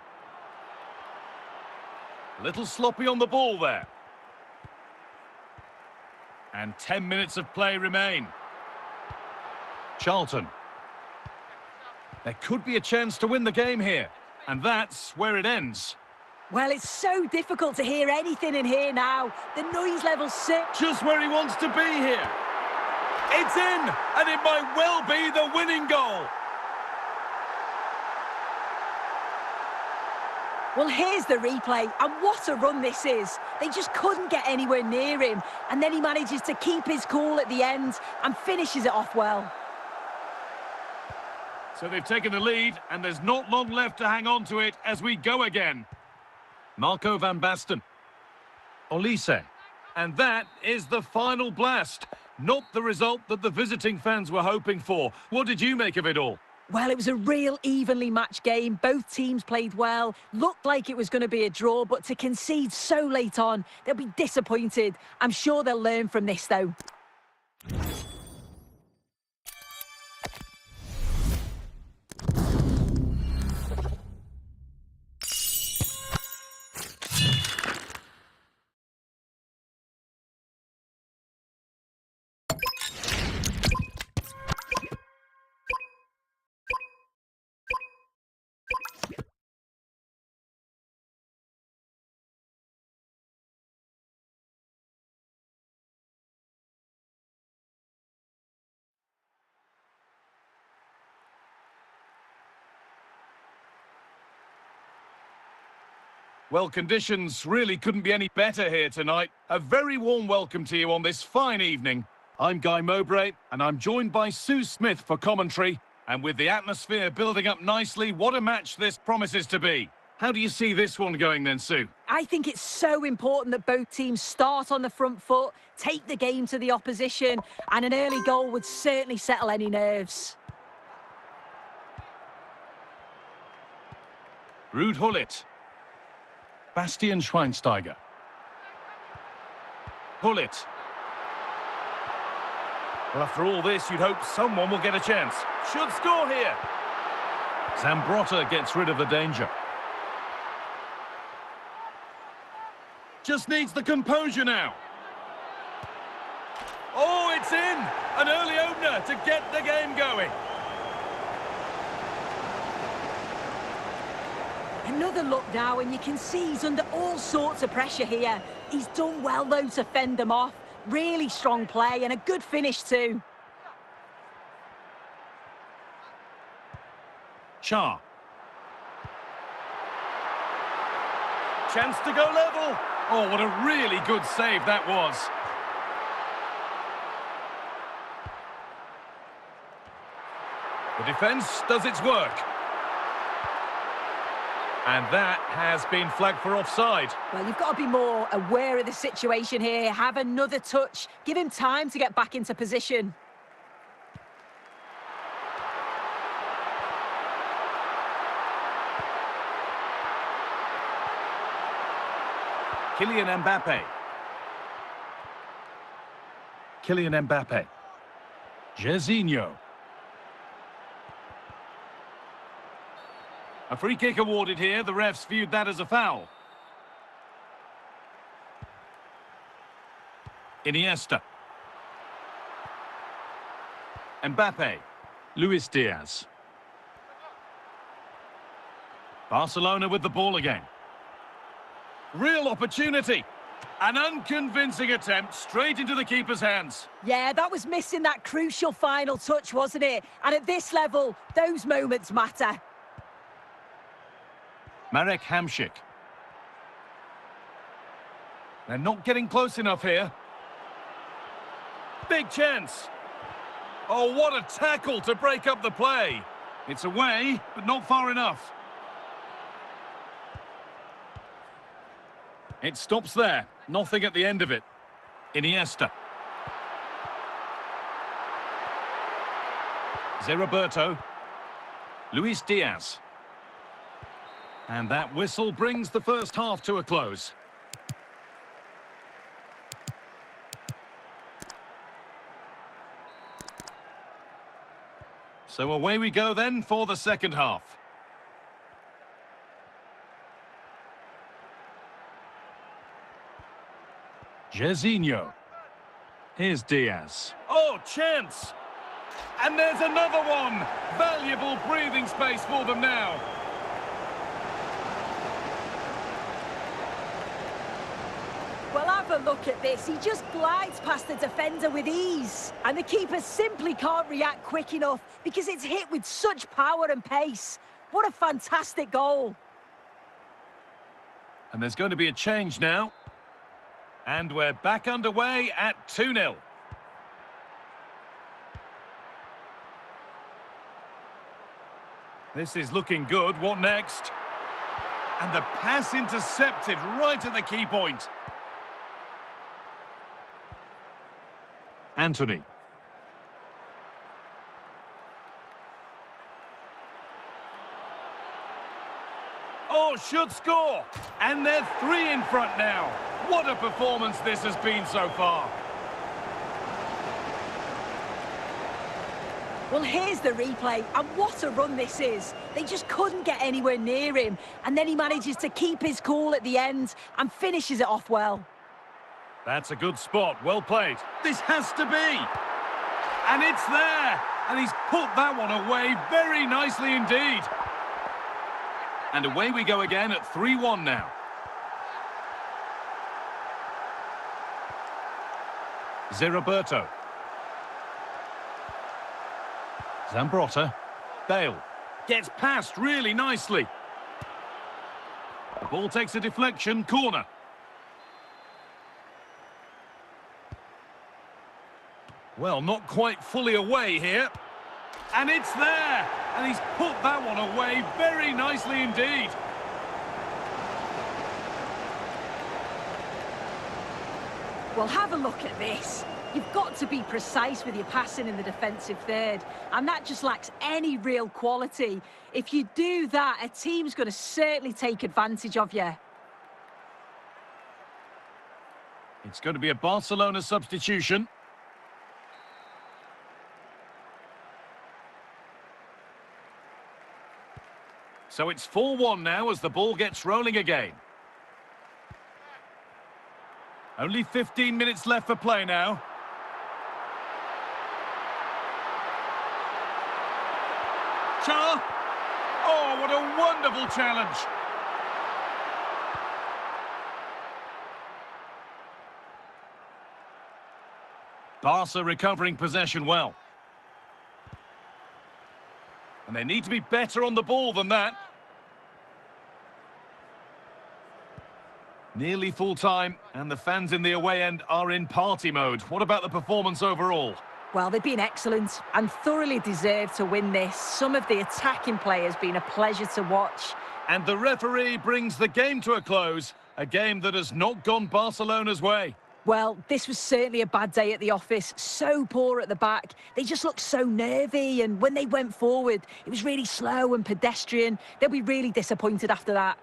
A little sloppy on the ball there. And 10 minutes of play remain. Charlton. There could be a chance to win the game here. And that's where it ends.
Well, it's so difficult to hear anything in here now. The noise level's sick.
Just where he wants to be here. It's in, and it might well be the winning goal.
Well, here's the replay, and what a run this is. They just couldn't get anywhere near him, and then he manages to keep his cool at the end and finishes it off well.
So they've taken the lead, and there's not long left to hang on to it as we go again. Marco van Basten. Olise. And that is the final blast. Not the result that the visiting fans were hoping for. What did you make of it all?
Well, it was a real evenly matched game. Both teams played well. Looked like it was going to be a draw, but to concede so late on, they'll be disappointed. I'm sure they'll learn from this, though.
Well, conditions really couldn't be any better here tonight. A very warm welcome to you on this fine evening. I'm Guy Mowbray, and I'm joined by Sue Smith for commentary. And with the atmosphere building up nicely, what a match this promises to be. How do you see this one going then, Sue?
I think it's so important that both teams start on the front foot, take the game to the opposition, and an early goal would certainly settle any nerves.
Ruud Gullit. Bastian Schweinsteiger. Gullit. Well, after all this, you'd hope someone will get a chance. Should score here. Zambrotta gets rid of the danger. Just needs the composure now. Oh, it's in! An early opener to get the game going.
Another look now, and you can see he's under all sorts of pressure here. He's done well, though, to fend them off. Really strong play and a good finish, too.
Schär. Chance to go level. Oh, what a really good save that was. The defence does its work. And that has been flagged for offside.
Well, you've got to be more aware of the situation here. Have another touch. Give him time to get back into position.
Kylian Mbappe. Kylian Mbappe. Jairzinho. A free kick awarded here. The refs viewed that as a foul. Iniesta. Mbappe. Luis Diaz. Barcelona with the ball again. Real opportunity. An unconvincing attempt straight into the keeper's hands.
Yeah, that was missing that crucial final touch, wasn't it? And at this level, those moments matter.
Marek Hamšík. They're not getting close enough here. Big chance. Oh, what a tackle to break up the play. It's away, but not far enough. It stops there. Nothing at the end of it. Iniesta. Zé Roberto. Luis Diaz. And that whistle brings the first half to a close. So away we go then for the second half. Jairzinho. Here's Diaz. Oh, chance! And there's another one! Valuable breathing space for them now.
Well, have a look at this. He just glides past the defender with ease. And the keeper simply can't react quick enough because it's hit with such power and pace. What a fantastic goal.
And there's going to be a change now. And we're back underway at 2-0. This is looking good. What next? And the pass intercepted right at the key point. Anthony. Oh, should score. And they're 3 in front now. What a performance this has been so far.
Well, here's the replay, and what a run this is. They just couldn't get anywhere near him, and then he manages to keep his cool at the end and finishes it off well.
That's a good spot. Well played. This has to be. And it's there. And he's put that one away very nicely indeed. And away we go again at 3-1 now. Zerroberto. Zambrotta. Bale. Gets past really nicely. The ball takes a deflection. Corner. Well, not quite fully away here. And it's there. And he's put that one away very nicely indeed.
Well, have a look at this. You've got to be precise with your passing in the defensive third, and that just lacks any real quality. If you do that, a team's going to certainly take advantage of you.
It's going to be a Barcelona substitution. So it's 4-1 now as the ball gets rolling again. Only 15 minutes left for play now. Char. Oh, what a wonderful challenge. Barca recovering possession well. And they need to be better on the ball than that. Nearly full time, and the fans in the away end are in party mode. What about the performance overall?
Well, they've been excellent and thoroughly deserved to win this. Some of the attacking play has been a pleasure to watch.
And the referee brings the game to a close, a game that has not gone Barcelona's way.
Well, this was certainly a bad day at the office. So poor at the back. They just looked so nervy, and when they went forward, it was really slow and pedestrian. They'll be really disappointed after that.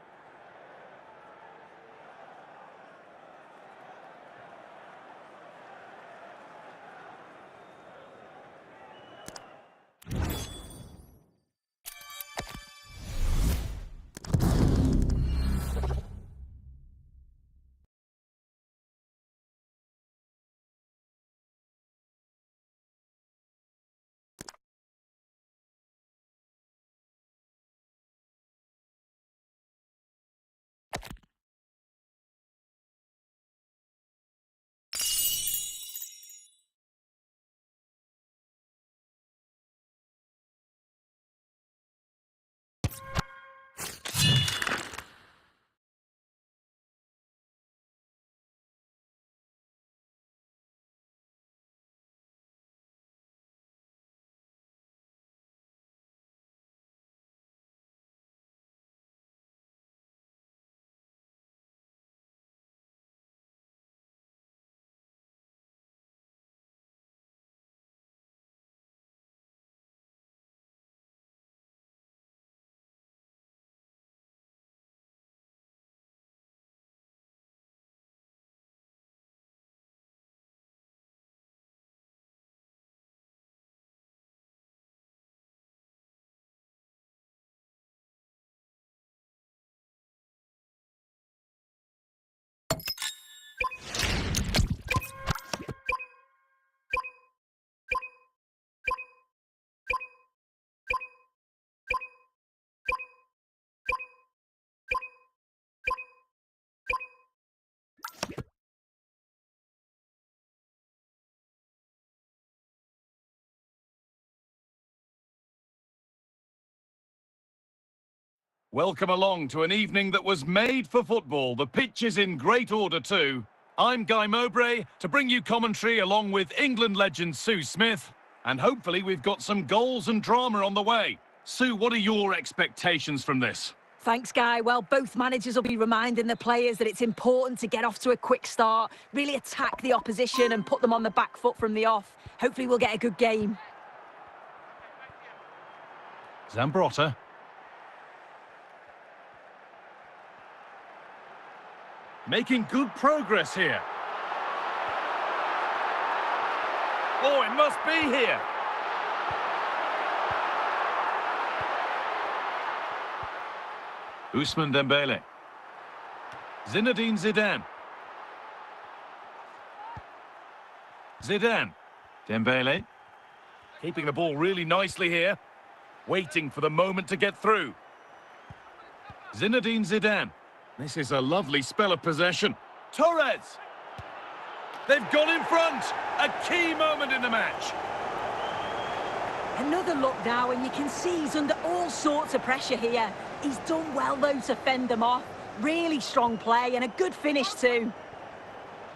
Welcome along to an evening that was made for football. The pitch is in great order too. I'm Guy Mowbray to bring you commentary along with England legend Sue Smith. And hopefully we've got some goals and drama on the way. Sue, what are your expectations from this?
Thanks, Guy. Well, both managers will be reminding the players that it's important to get off to a quick start, really attack the opposition and put them on the back foot from the off. Hopefully we'll get a good game.
Zambrotta. Making good progress here. Oh, it must be here. Ousmane Dembele. Zinedine Zidane. Zidane. Dembele. Keeping the ball really nicely here. Waiting for the moment to get through. Zinedine Zidane. This is a lovely spell of possession. Torres! They've gone in front! A key moment in the match.
Another look now, and you can see he's under all sorts of pressure here. He's done well, though, to fend them off. Really strong play and a good finish, too.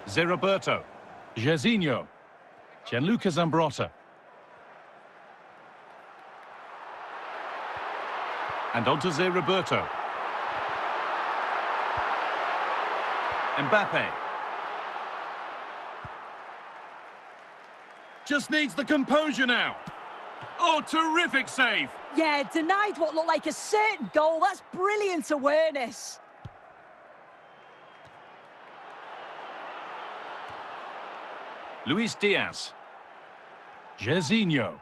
Zé Roberto. Jairzinho. Gianluca Zambrotta. And on to Zé Roberto. Mbappe. Just needs the composure now. Oh, terrific save.
Yeah, denied what looked like a certain goal. That's brilliant awareness.
Luis Diaz. Jairzinho.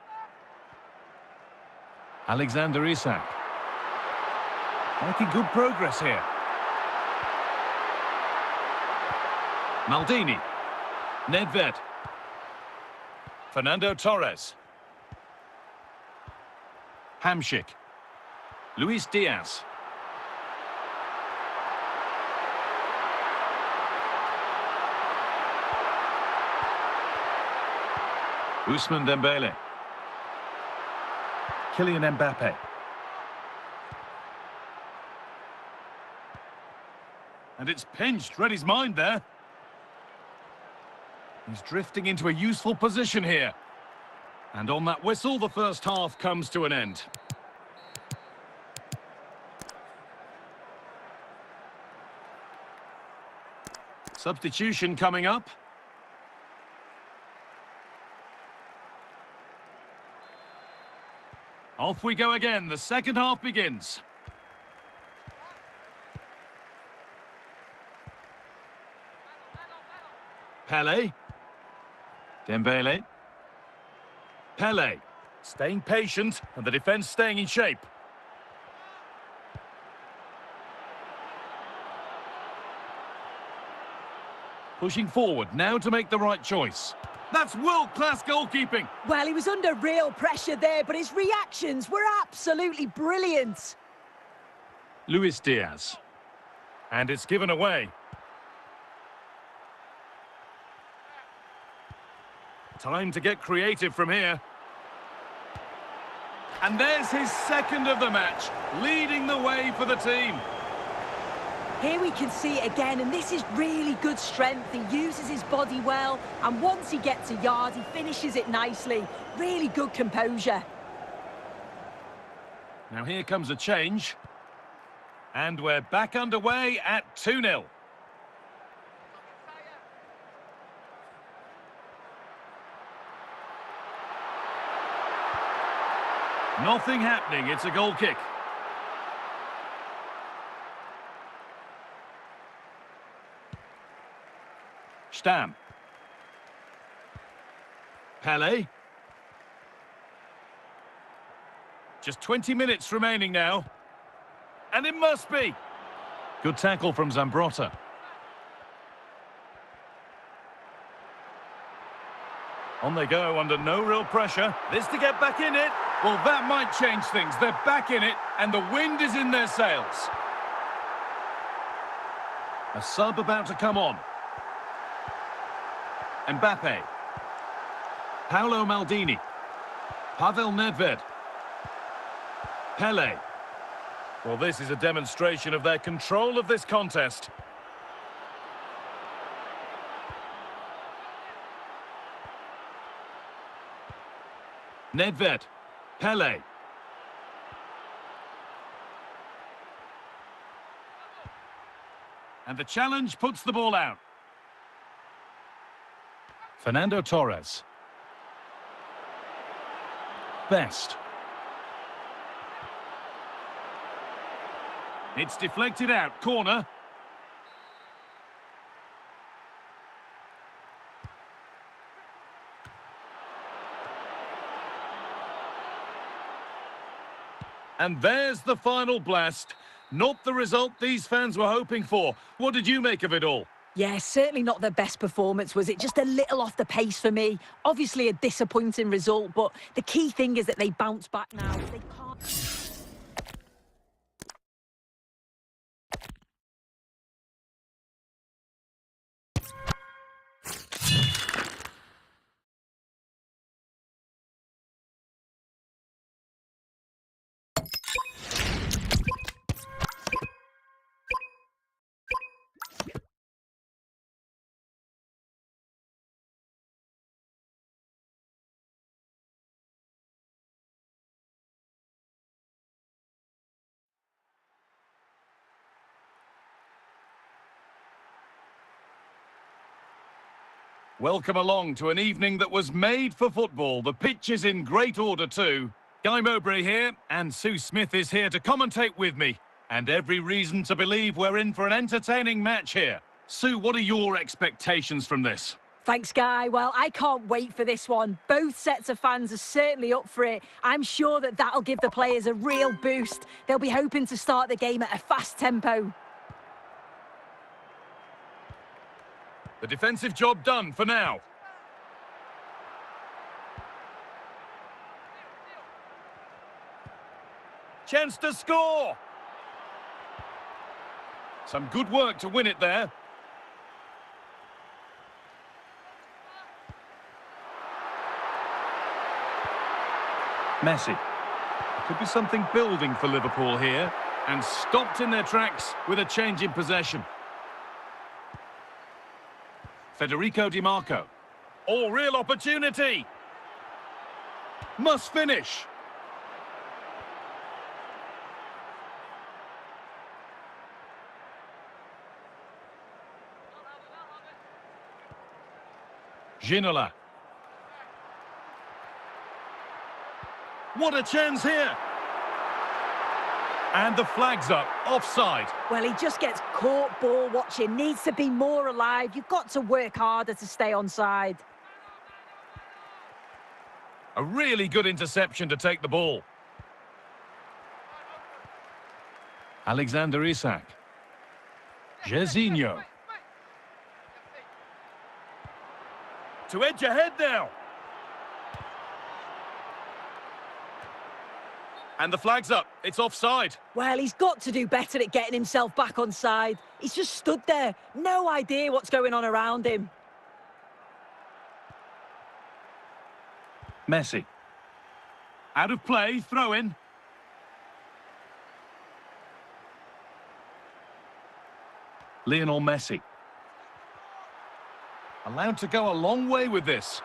Alexander Isak. Making good progress here. Maldini. Nedved. Fernando Torres. Hamšík. Luis Diaz. Ousmane Dembele. Kylian Mbappe. And it's pinched. Read his mind there. He's drifting into a useful position here. And on that whistle, the first half comes to an end. Substitution coming up. Off we go again. The second half begins. Pele. Dembele. Pele. Staying patient and the defence staying in shape. Pushing forward now to make the right choice. That's world-class goalkeeping.
Well, he was under real pressure there, but his reactions were absolutely brilliant.
Luis Diaz. And it's given away. Time to get creative from here. And there's his second of the match, leading the way for the team.
Here we can see it again, and this is really good strength. He uses his body well, and once he gets a yard, he finishes it nicely. Really good composure.
Now here comes a change. And we're back underway at 2-0. Nothing happening, it's a goal kick. Stam. Pele. Just 20 minutes remaining now. And it must be. Good tackle from Zambrotta. On they go under no real pressure. This to get back in it. Well, that might change things. They're back in it, and the wind is in their sails. A sub about to come on. Mbappe. Paolo Maldini. Pavel Nedved. Pele. Well, this is a demonstration of their control of this contest. Nedved, Pele. And the challenge puts the ball out. Fernando Torres. Best. It's deflected out, corner. And there's the final blast. Not the result these fans were hoping for. What did you make of it all?
Yeah, certainly not their best performance, was it? Just a little off the pace for me. Obviously a disappointing result, but the key thing is that they bounce back now. They can't...
Welcome along to an evening that was made for football. The pitch is in great order too. Guy Mowbray here, and Sue Smith is here to commentate with me. And every reason to believe we're in for an entertaining match here. Sue, what are your expectations from this?
Thanks, Guy. Well, I can't wait for this one. Both sets of fans are certainly up for it. I'm sure that that'll give the players a real boost. They'll be hoping to start the game at a fast tempo.
The defensive job done for now. Chance to score! Some good work to win it there. Messi. There could be something building for Liverpool here, and stopped in their tracks with a change in possession. Federico Di Marco. Oh, real opportunity! Must finish! Ginola. What a chance here! And the flag's up, offside.
Well, he just gets caught ball watching, needs to be more alive. You've got to work harder to stay onside.
A really good interception to take the ball. Alexander Isak. Jairzinho. To edge ahead now. And the flag's up. It's offside.
Well, he's got to do better at getting himself back on side. He's just stood there. No idea what's going on around him.
Messi. Out of play, throw in. Lionel Messi. Allowed to go a long way with this.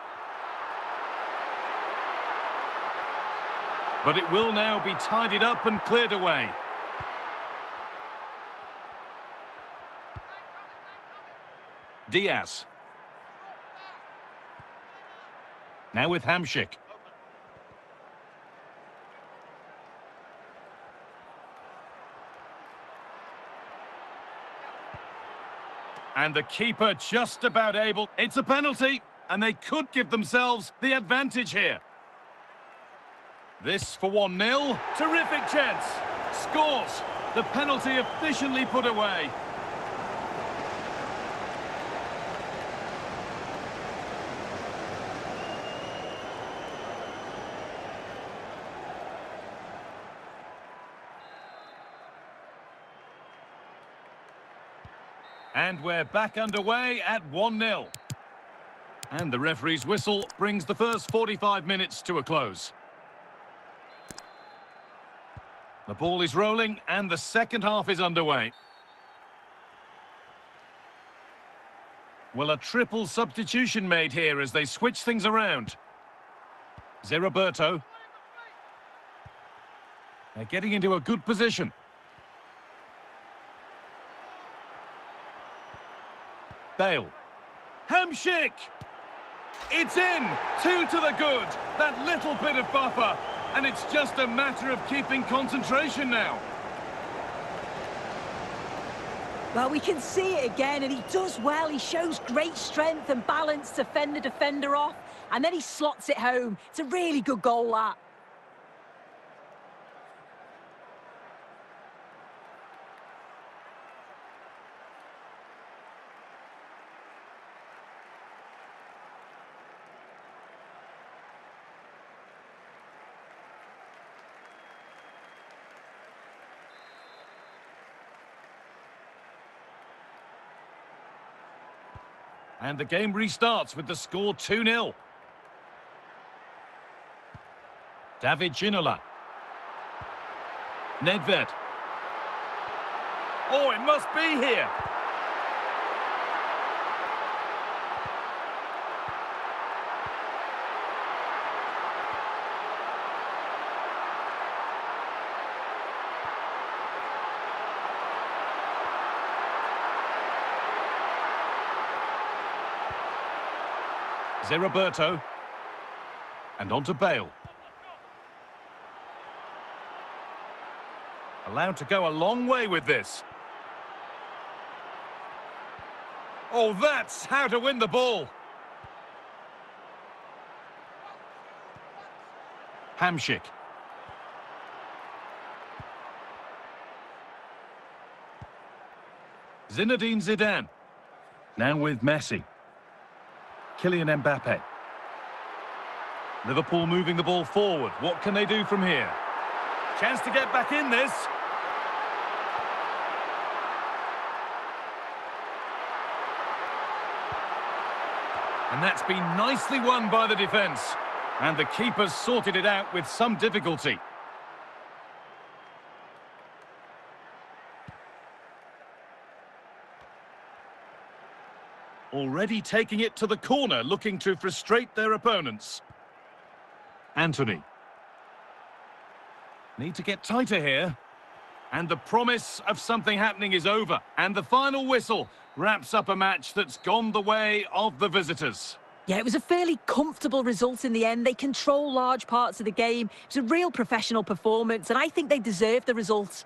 But it will now be tidied up and cleared away. Diaz. Now with Hamšík. And the keeper just about able. It's a penalty, and they could give themselves the advantage here. This for 1-0. Terrific chance. Scores. The penalty efficiently put away. And we're back underway at 1-0. And the referee's whistle brings the first 45 minutes to a close. The ball is rolling and the second half is underway. Well, a triple substitution made here as they switch things around. Zé-Roberto. They're getting into a good position. Bale. Hamšík! It's in! 2 to the good. That little bit of buffer. And it's just a matter of keeping concentration now.
Well, we can see it again, and he does well. He shows great strength and balance to fend the defender off, and then he slots it home. It's a really good goal, that.
And the game restarts with the score 2-0. David Ginola. Nedved. Oh, it must be here. Zé-Roberto. And on to Bale. Allowed to go a long way with this. Oh, that's how to win the ball. Hamšík. Zinedine Zidane. Now with Messi. Kylian Mbappe. Liverpool moving the ball forward. What can they do from here? Chance to get back in this. And that's been nicely won by the defence. And the keeper's sorted it out with some difficulty. Already taking it to the corner, looking to frustrate their opponents. Antony. Need to get tighter here. And the promise of something happening is over. And the final whistle wraps up a match that's gone the way of the visitors.
Yeah, it was a fairly comfortable result in the end. They control large parts of the game. It was a real professional performance, and I think they deserved the result.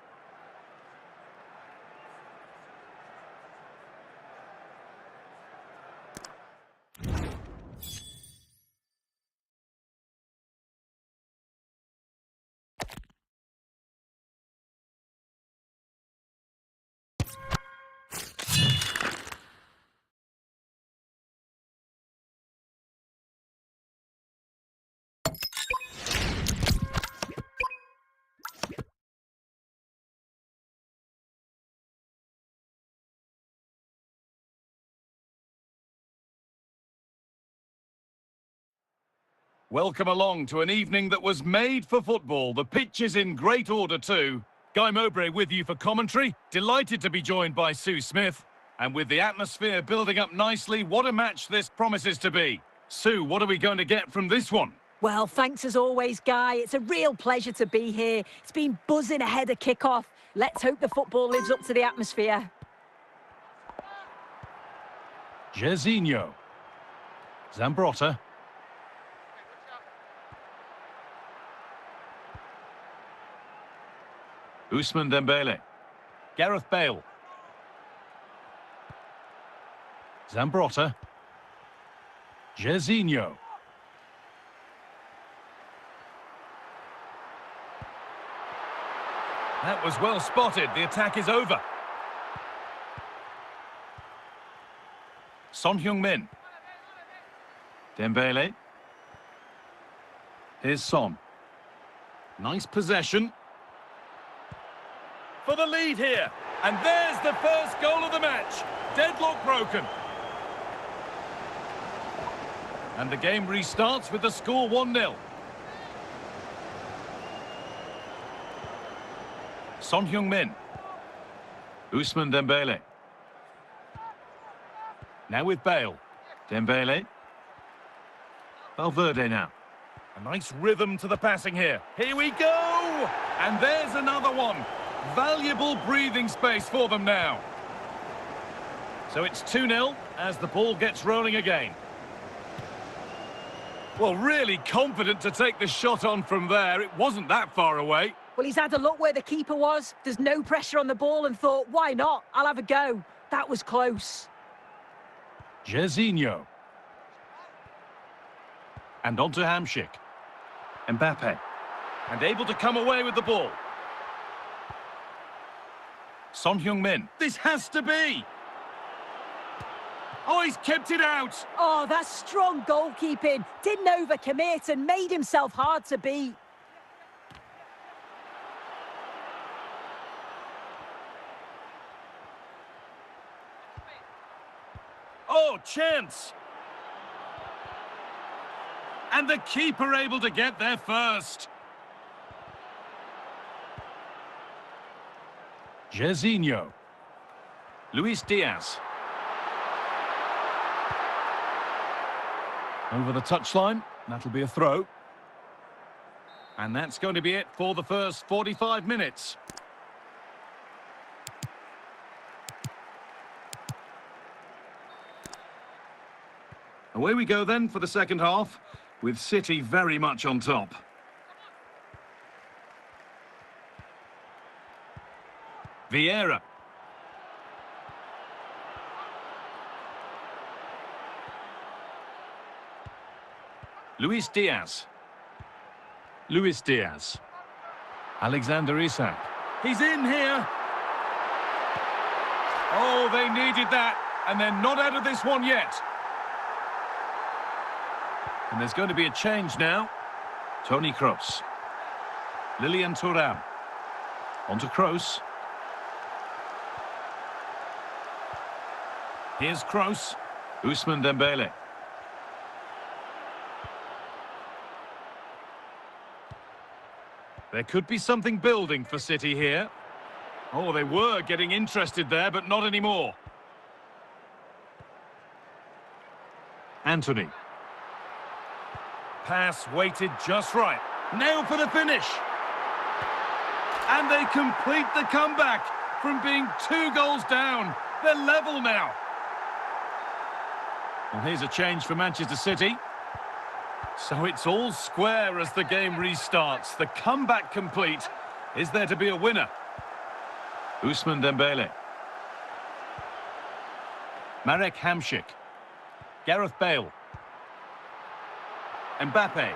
Welcome along to an evening that was made for football. The pitch is in great order too. Guy Mowbray with you for commentary. Delighted to be joined by Sue Smith. And with the atmosphere building up nicely, what a match this promises to be. Sue, what are we going to get from this one?
Well, thanks as always, Guy. It's a real pleasure to be here. It's been buzzing ahead of kick-off. Let's hope the football lives up to the atmosphere.
Jairzinho. Zambrotta. Ousmane Dembele. Gareth Bale. Zambrotta. Jairzinho. That was well spotted. The attack is over. Son Heung-min. Dembele. Here's Son. Nice possession. For the lead here. And there's the first goal of the match. Deadlock broken. And the game restarts with the score 1-0. Son Heung-min. Ousmane Dembele. Now with Bale. Dembele. Valverde now. A nice rhythm to the passing here. Here we go! And there's another one. Valuable breathing space for them now. So it's 2-0 as the ball gets rolling again. Well, really confident to take the shot on from there. It wasn't that far away.
Well, he's had a look where the keeper was. There's no pressure on the ball and thought, why not? I'll have a go. That was close.
Jairzinho. And on to Hamšík. Mbappe. And able to come away with the ball. Son Heung-min. This has to be. Oh, he's kept it out.
Oh, that's strong goalkeeping. Didn't overcommit and made himself hard to beat.
Oh, chance. And the keeper able to get there first. Jairzinho. Luis Diaz. Over the touchline. That'll be a throw. And that's going to be it for the first 45 minutes. Away we go then for the second half, with City very much on top. Vieira. Luis Diaz. Luis Diaz. Alexander Isak. He's in here. Oh, they needed that, and they're not out of this one yet. And there's going to be a change now. Toni Kroos. Lilian Thuram. On to Kroos. Here's Kroos. Ousmane Dembele. There could be something building for City here. Oh, they were getting interested there, but not anymore. Antony. Pass weighted just right. Now for the finish. And they complete the comeback from being 2 goals down. They're level now. Well, here's a change for Manchester City. So it's all square as the game restarts. The comeback complete. Is there to be a winner? Ousmane Dembele. Marek Hamšík. Gareth Bale. Mbappe.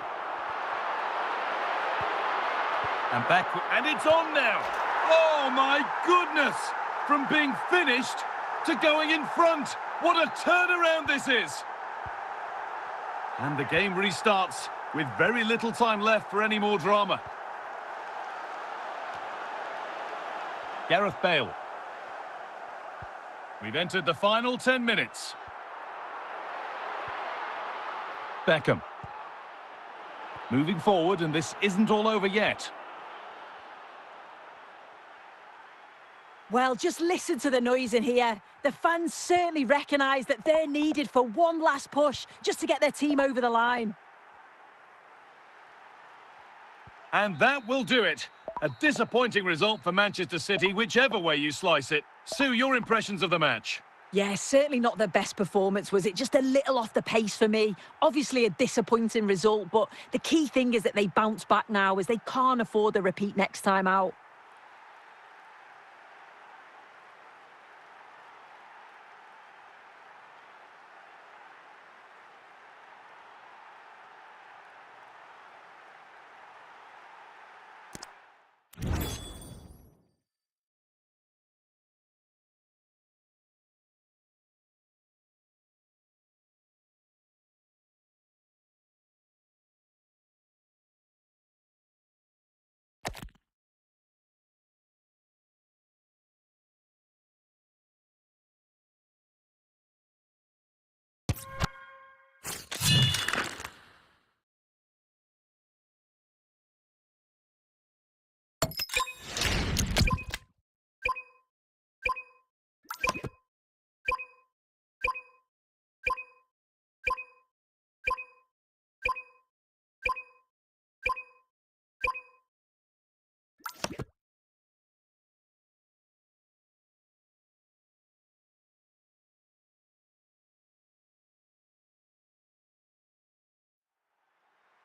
And back, and it's on now. Oh my goodness! From being finished to going in front. What a turnaround this is! And the game restarts with very little time left for any more drama. Gareth Bale. We've entered the final 10 minutes. Beckham. Moving forward, and this isn't all over yet.
Well, just listen to the noise in here. The fans certainly recognise that they're needed for one last push just to get their team over the line.
And that will do it. A disappointing result for Manchester City, whichever way you slice it. Sue, your impressions of the match?
Yeah, certainly not their best performance, was it? Just a little off the pace for me. Obviously a disappointing result, but the key thing is that they bounce back now as they can't afford a repeat next time out.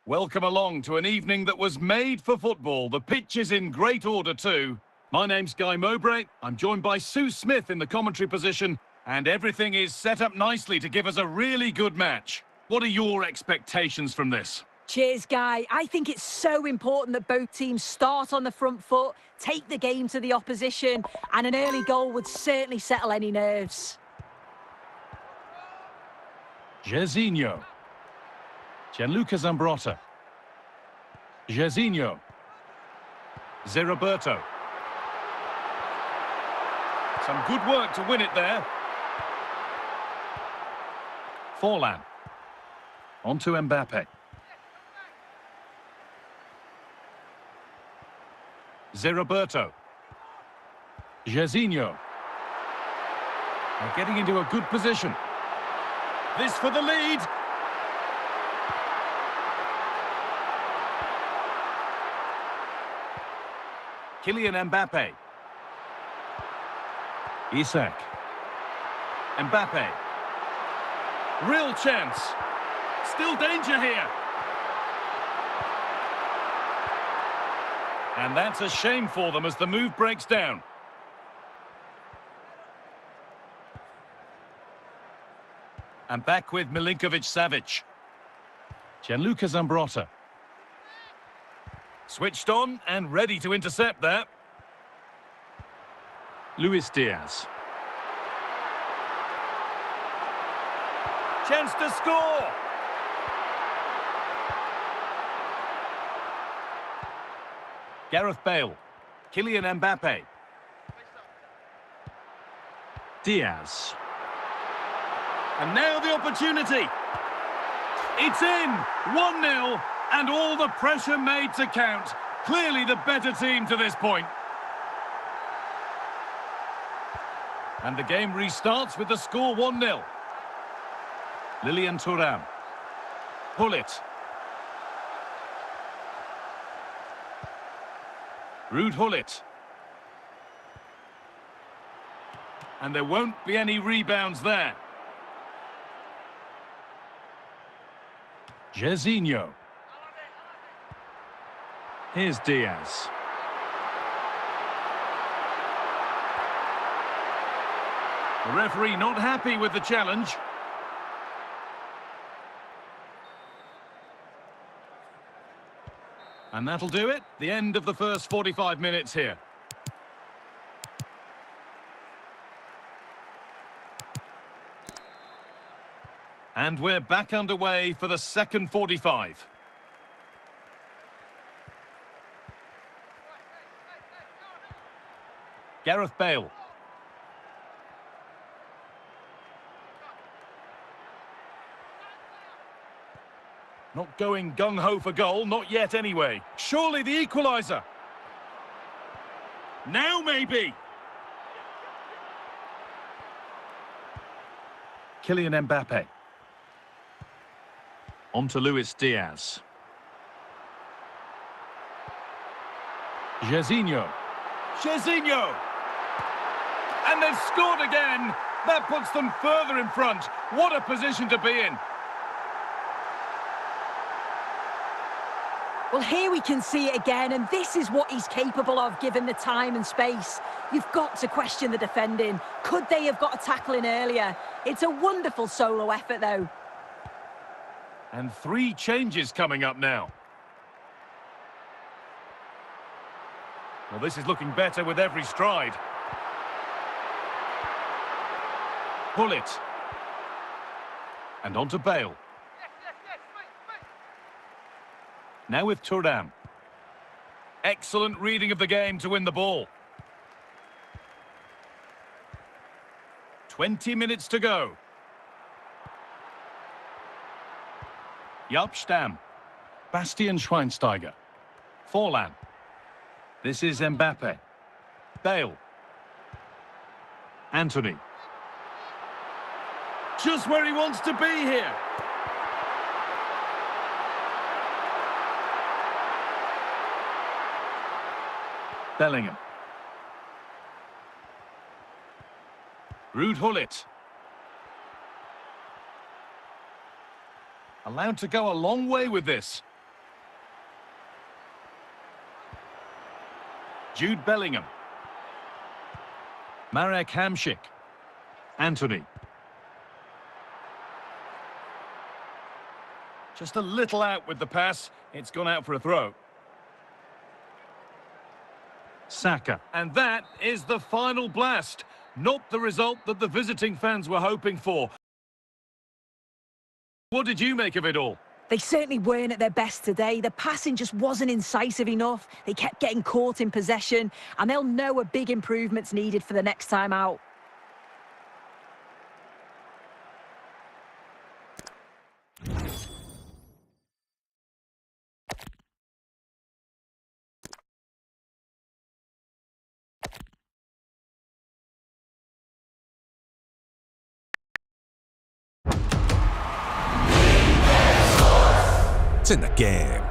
Welcome along to an evening that was made for football. The pitch is in great order too. My name's Guy Mowbray. I'm joined by Sue Smith in the commentary position, and everything is set up nicely to give us a really good match. What are your expectations from this?
Cheers, Guy. I think it's so important that both teams start on the front foot, take the game to the opposition, and an early goal would certainly settle any nerves.
Jairzinho. Gianluca Zambrotta. Jairzinho. Zé Some good work to win it there. Forlan. On to Mbappe. Zé Jairzinho. They're getting into a good position. This for the lead. Kylian Mbappe. Isak. Mbappe. Real chance. Still danger here. And that's a shame for them as the move breaks down. And back with Milinkovic-Savic. Gianluca Zambrotta. Switched on and ready to intercept that. Luis Diaz. Chance to score! Gareth Bale. Kylian Mbappe. Diaz. And now the opportunity. It's in! 1-0, and all the pressure made to count. Clearly the better team to this point. And the game restarts with the score 1-0. Lilian Thuram. Gullit. Ruud Gullit. And there won't be any rebounds there. Jairzinho. Here's Diaz. The referee not happy with the challenge. And that'll do it. The end of the first 45 minutes here. And we're back underway for the second 45. Gareth Bale. Not going gung-ho for goal, not yet anyway. Surely the equaliser. Now maybe. Kylian Mbappe. On to Luis Diaz. Jairzinho. Jairzinho! And they've scored again. That puts them further in front. What a position to be in.
Well, here we can see it again, and this is what he's capable of given the time and space. You've got to question the defending. Could they have got a tackle in earlier? It's a wonderful solo effort, though.
And 3 changes coming up now. Well, this is looking better with every stride. Gullit. And on to Bale. Now with Thuram. Excellent reading of the game to win the ball. 20 minutes to go. Jaap Stam. Bastian Schweinsteiger. Forlan. This is Mbappe. Bale. Antony. Just where he wants to be here. Bellingham. Ruud Gullit. Allowed to go a long way with this. Jude Bellingham. Marek Hamšík. Anthony. Just a little out with the pass. It's gone out for a throw. Saka. And that is the final blast. Not the result that the visiting fans were hoping for. What did you make of it all?
They certainly weren't at their best today. The passing just wasn't incisive enough. They kept getting caught in possession, and they'll know a big improvement's needed for the next time out.
It's in the game.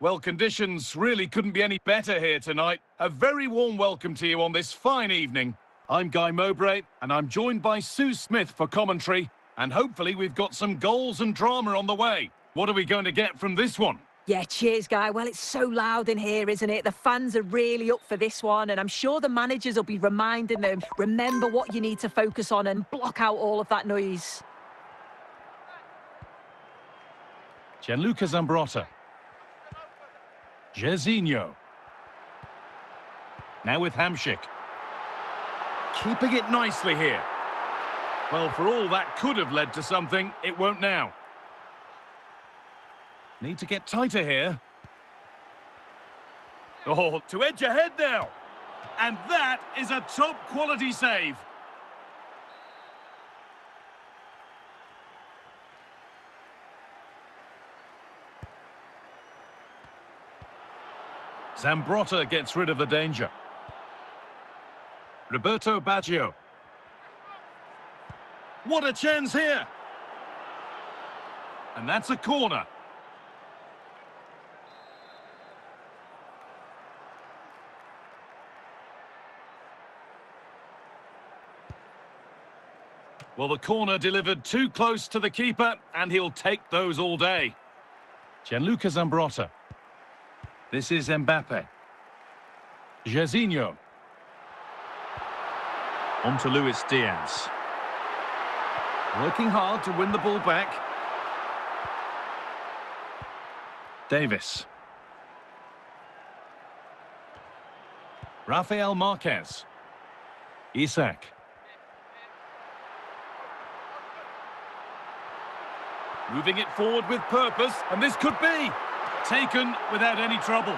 Well, conditions really couldn't be any better here tonight. A very warm welcome to you on this fine evening. I'm Guy Mowbray, and I'm joined by Sue Smith for commentary. And hopefully we've got some goals and drama on the way. What are we going to get from this one?
Yeah, cheers, Guy. Well, it's so loud in here, isn't it? The fans are really up for this one, and I'm sure the managers will be reminding them, remember what you need to focus on and block out all of that noise.
Gianluca Zambrotta. Jairzinho. Now with Hamšík. Keeping it nicely here. Well, for all that could have led to something, it won't now. Need to get tighter here. Oh, to edge ahead now. And that is a top-quality save. Zambrotta gets rid of the danger. Roberto Baggio. What a chance here! And that's a corner. Well, the corner delivered too close to the keeper, and he'll take those all day. Gianluca Zambrotta. This is Mbappe. Jairzinho. On to Luis Diaz. Working hard to win the ball back. Davis. Rafael Marquez. Isak. Moving it forward with purpose, and this could be taken without any trouble.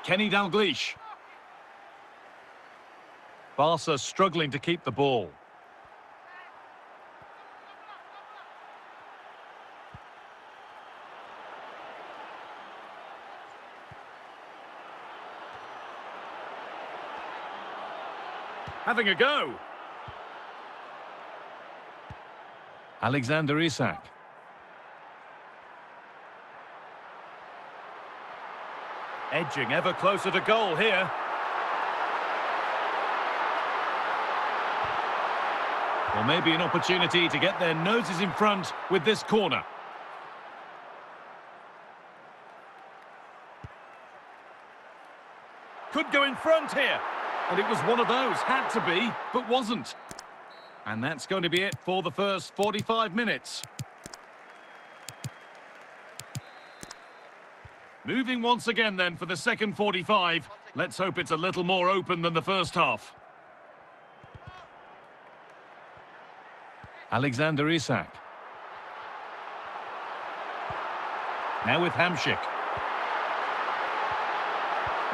Kenny Dalglish. Barca struggling to keep the ball. Having a go. Alexander Isak. Edging ever closer to goal here. Or maybe an opportunity to get their noses in front with this corner. Could go in front here. And it was one of those, had to be, but wasn't. And that's going to be it for the first 45 minutes. Moving once again then for the second 45. Let's hope it's a little more open than the first half. Alexander Isak. Now with Hamšík.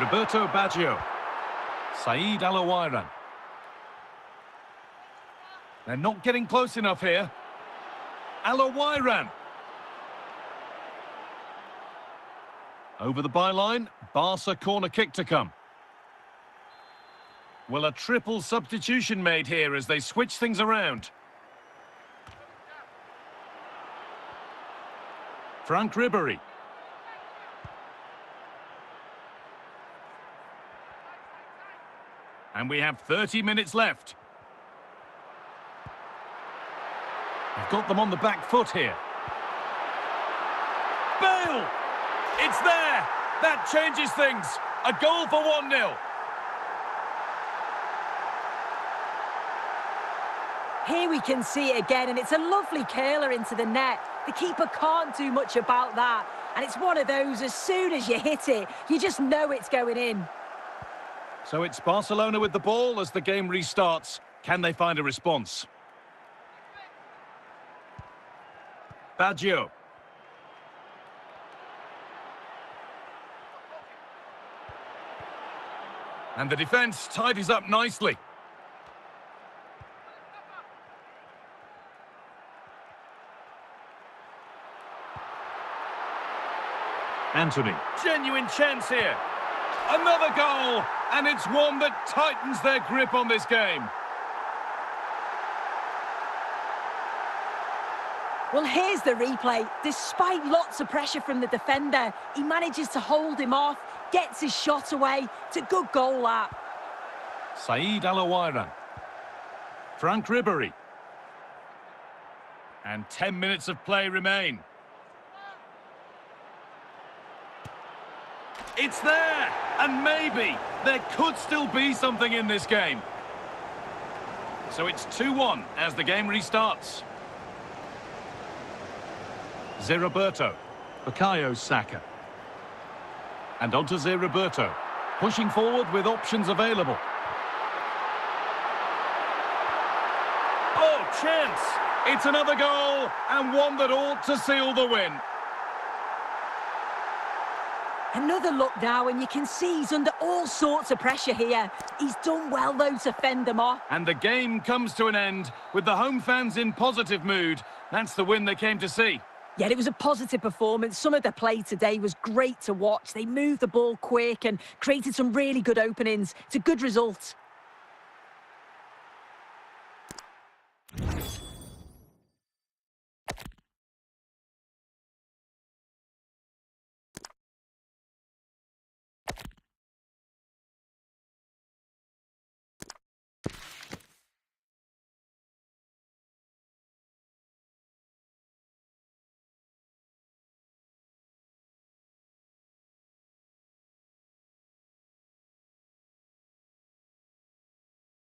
Roberto Baggio. Said Alawairan. They're not getting close enough here. Alawairan. Over the byline, Barca corner kick to come. Well, a triple substitution made here as they switch things around. Franck Ribéry. And we have 30 minutes left. They've got them on the back foot here. Bale! It's there! That changes things. A goal for 1-0.
Here we can see it again, and it's a lovely curler into the net. The keeper can't do much about that. And it's one of those, as soon as you hit it, you just know it's going in.
So it's Barcelona with the ball as the game restarts. Can they find a response? Baggio. And the defence tidies up nicely. Anthony. Genuine chance here. Another goal, and it's one that tightens their grip on this game.
Well, here's the replay. Despite lots of pressure from the defender, he manages to hold him off, gets his shot away. It's a good goal, that.
Said Alawairan. Franck Ribéry. And 10 minutes of play remain. It's there! And maybe there could still be something in this game. So it's 2-1 as the game restarts. Zé Roberto. Bukayo Saka. And onto Zé Roberto. Pushing forward with options available. Oh, chance! It's another goal, and one that ought to seal the win.
Another look now, and you can see he's under all sorts of pressure here. He's done well, though, to fend them off.
And the game comes to an end with the home fans in positive mood. That's the win they came to see.
Yeah, it was a positive performance. Some of the play today was great to watch. They moved the ball quick and created some really good openings. It's a good result.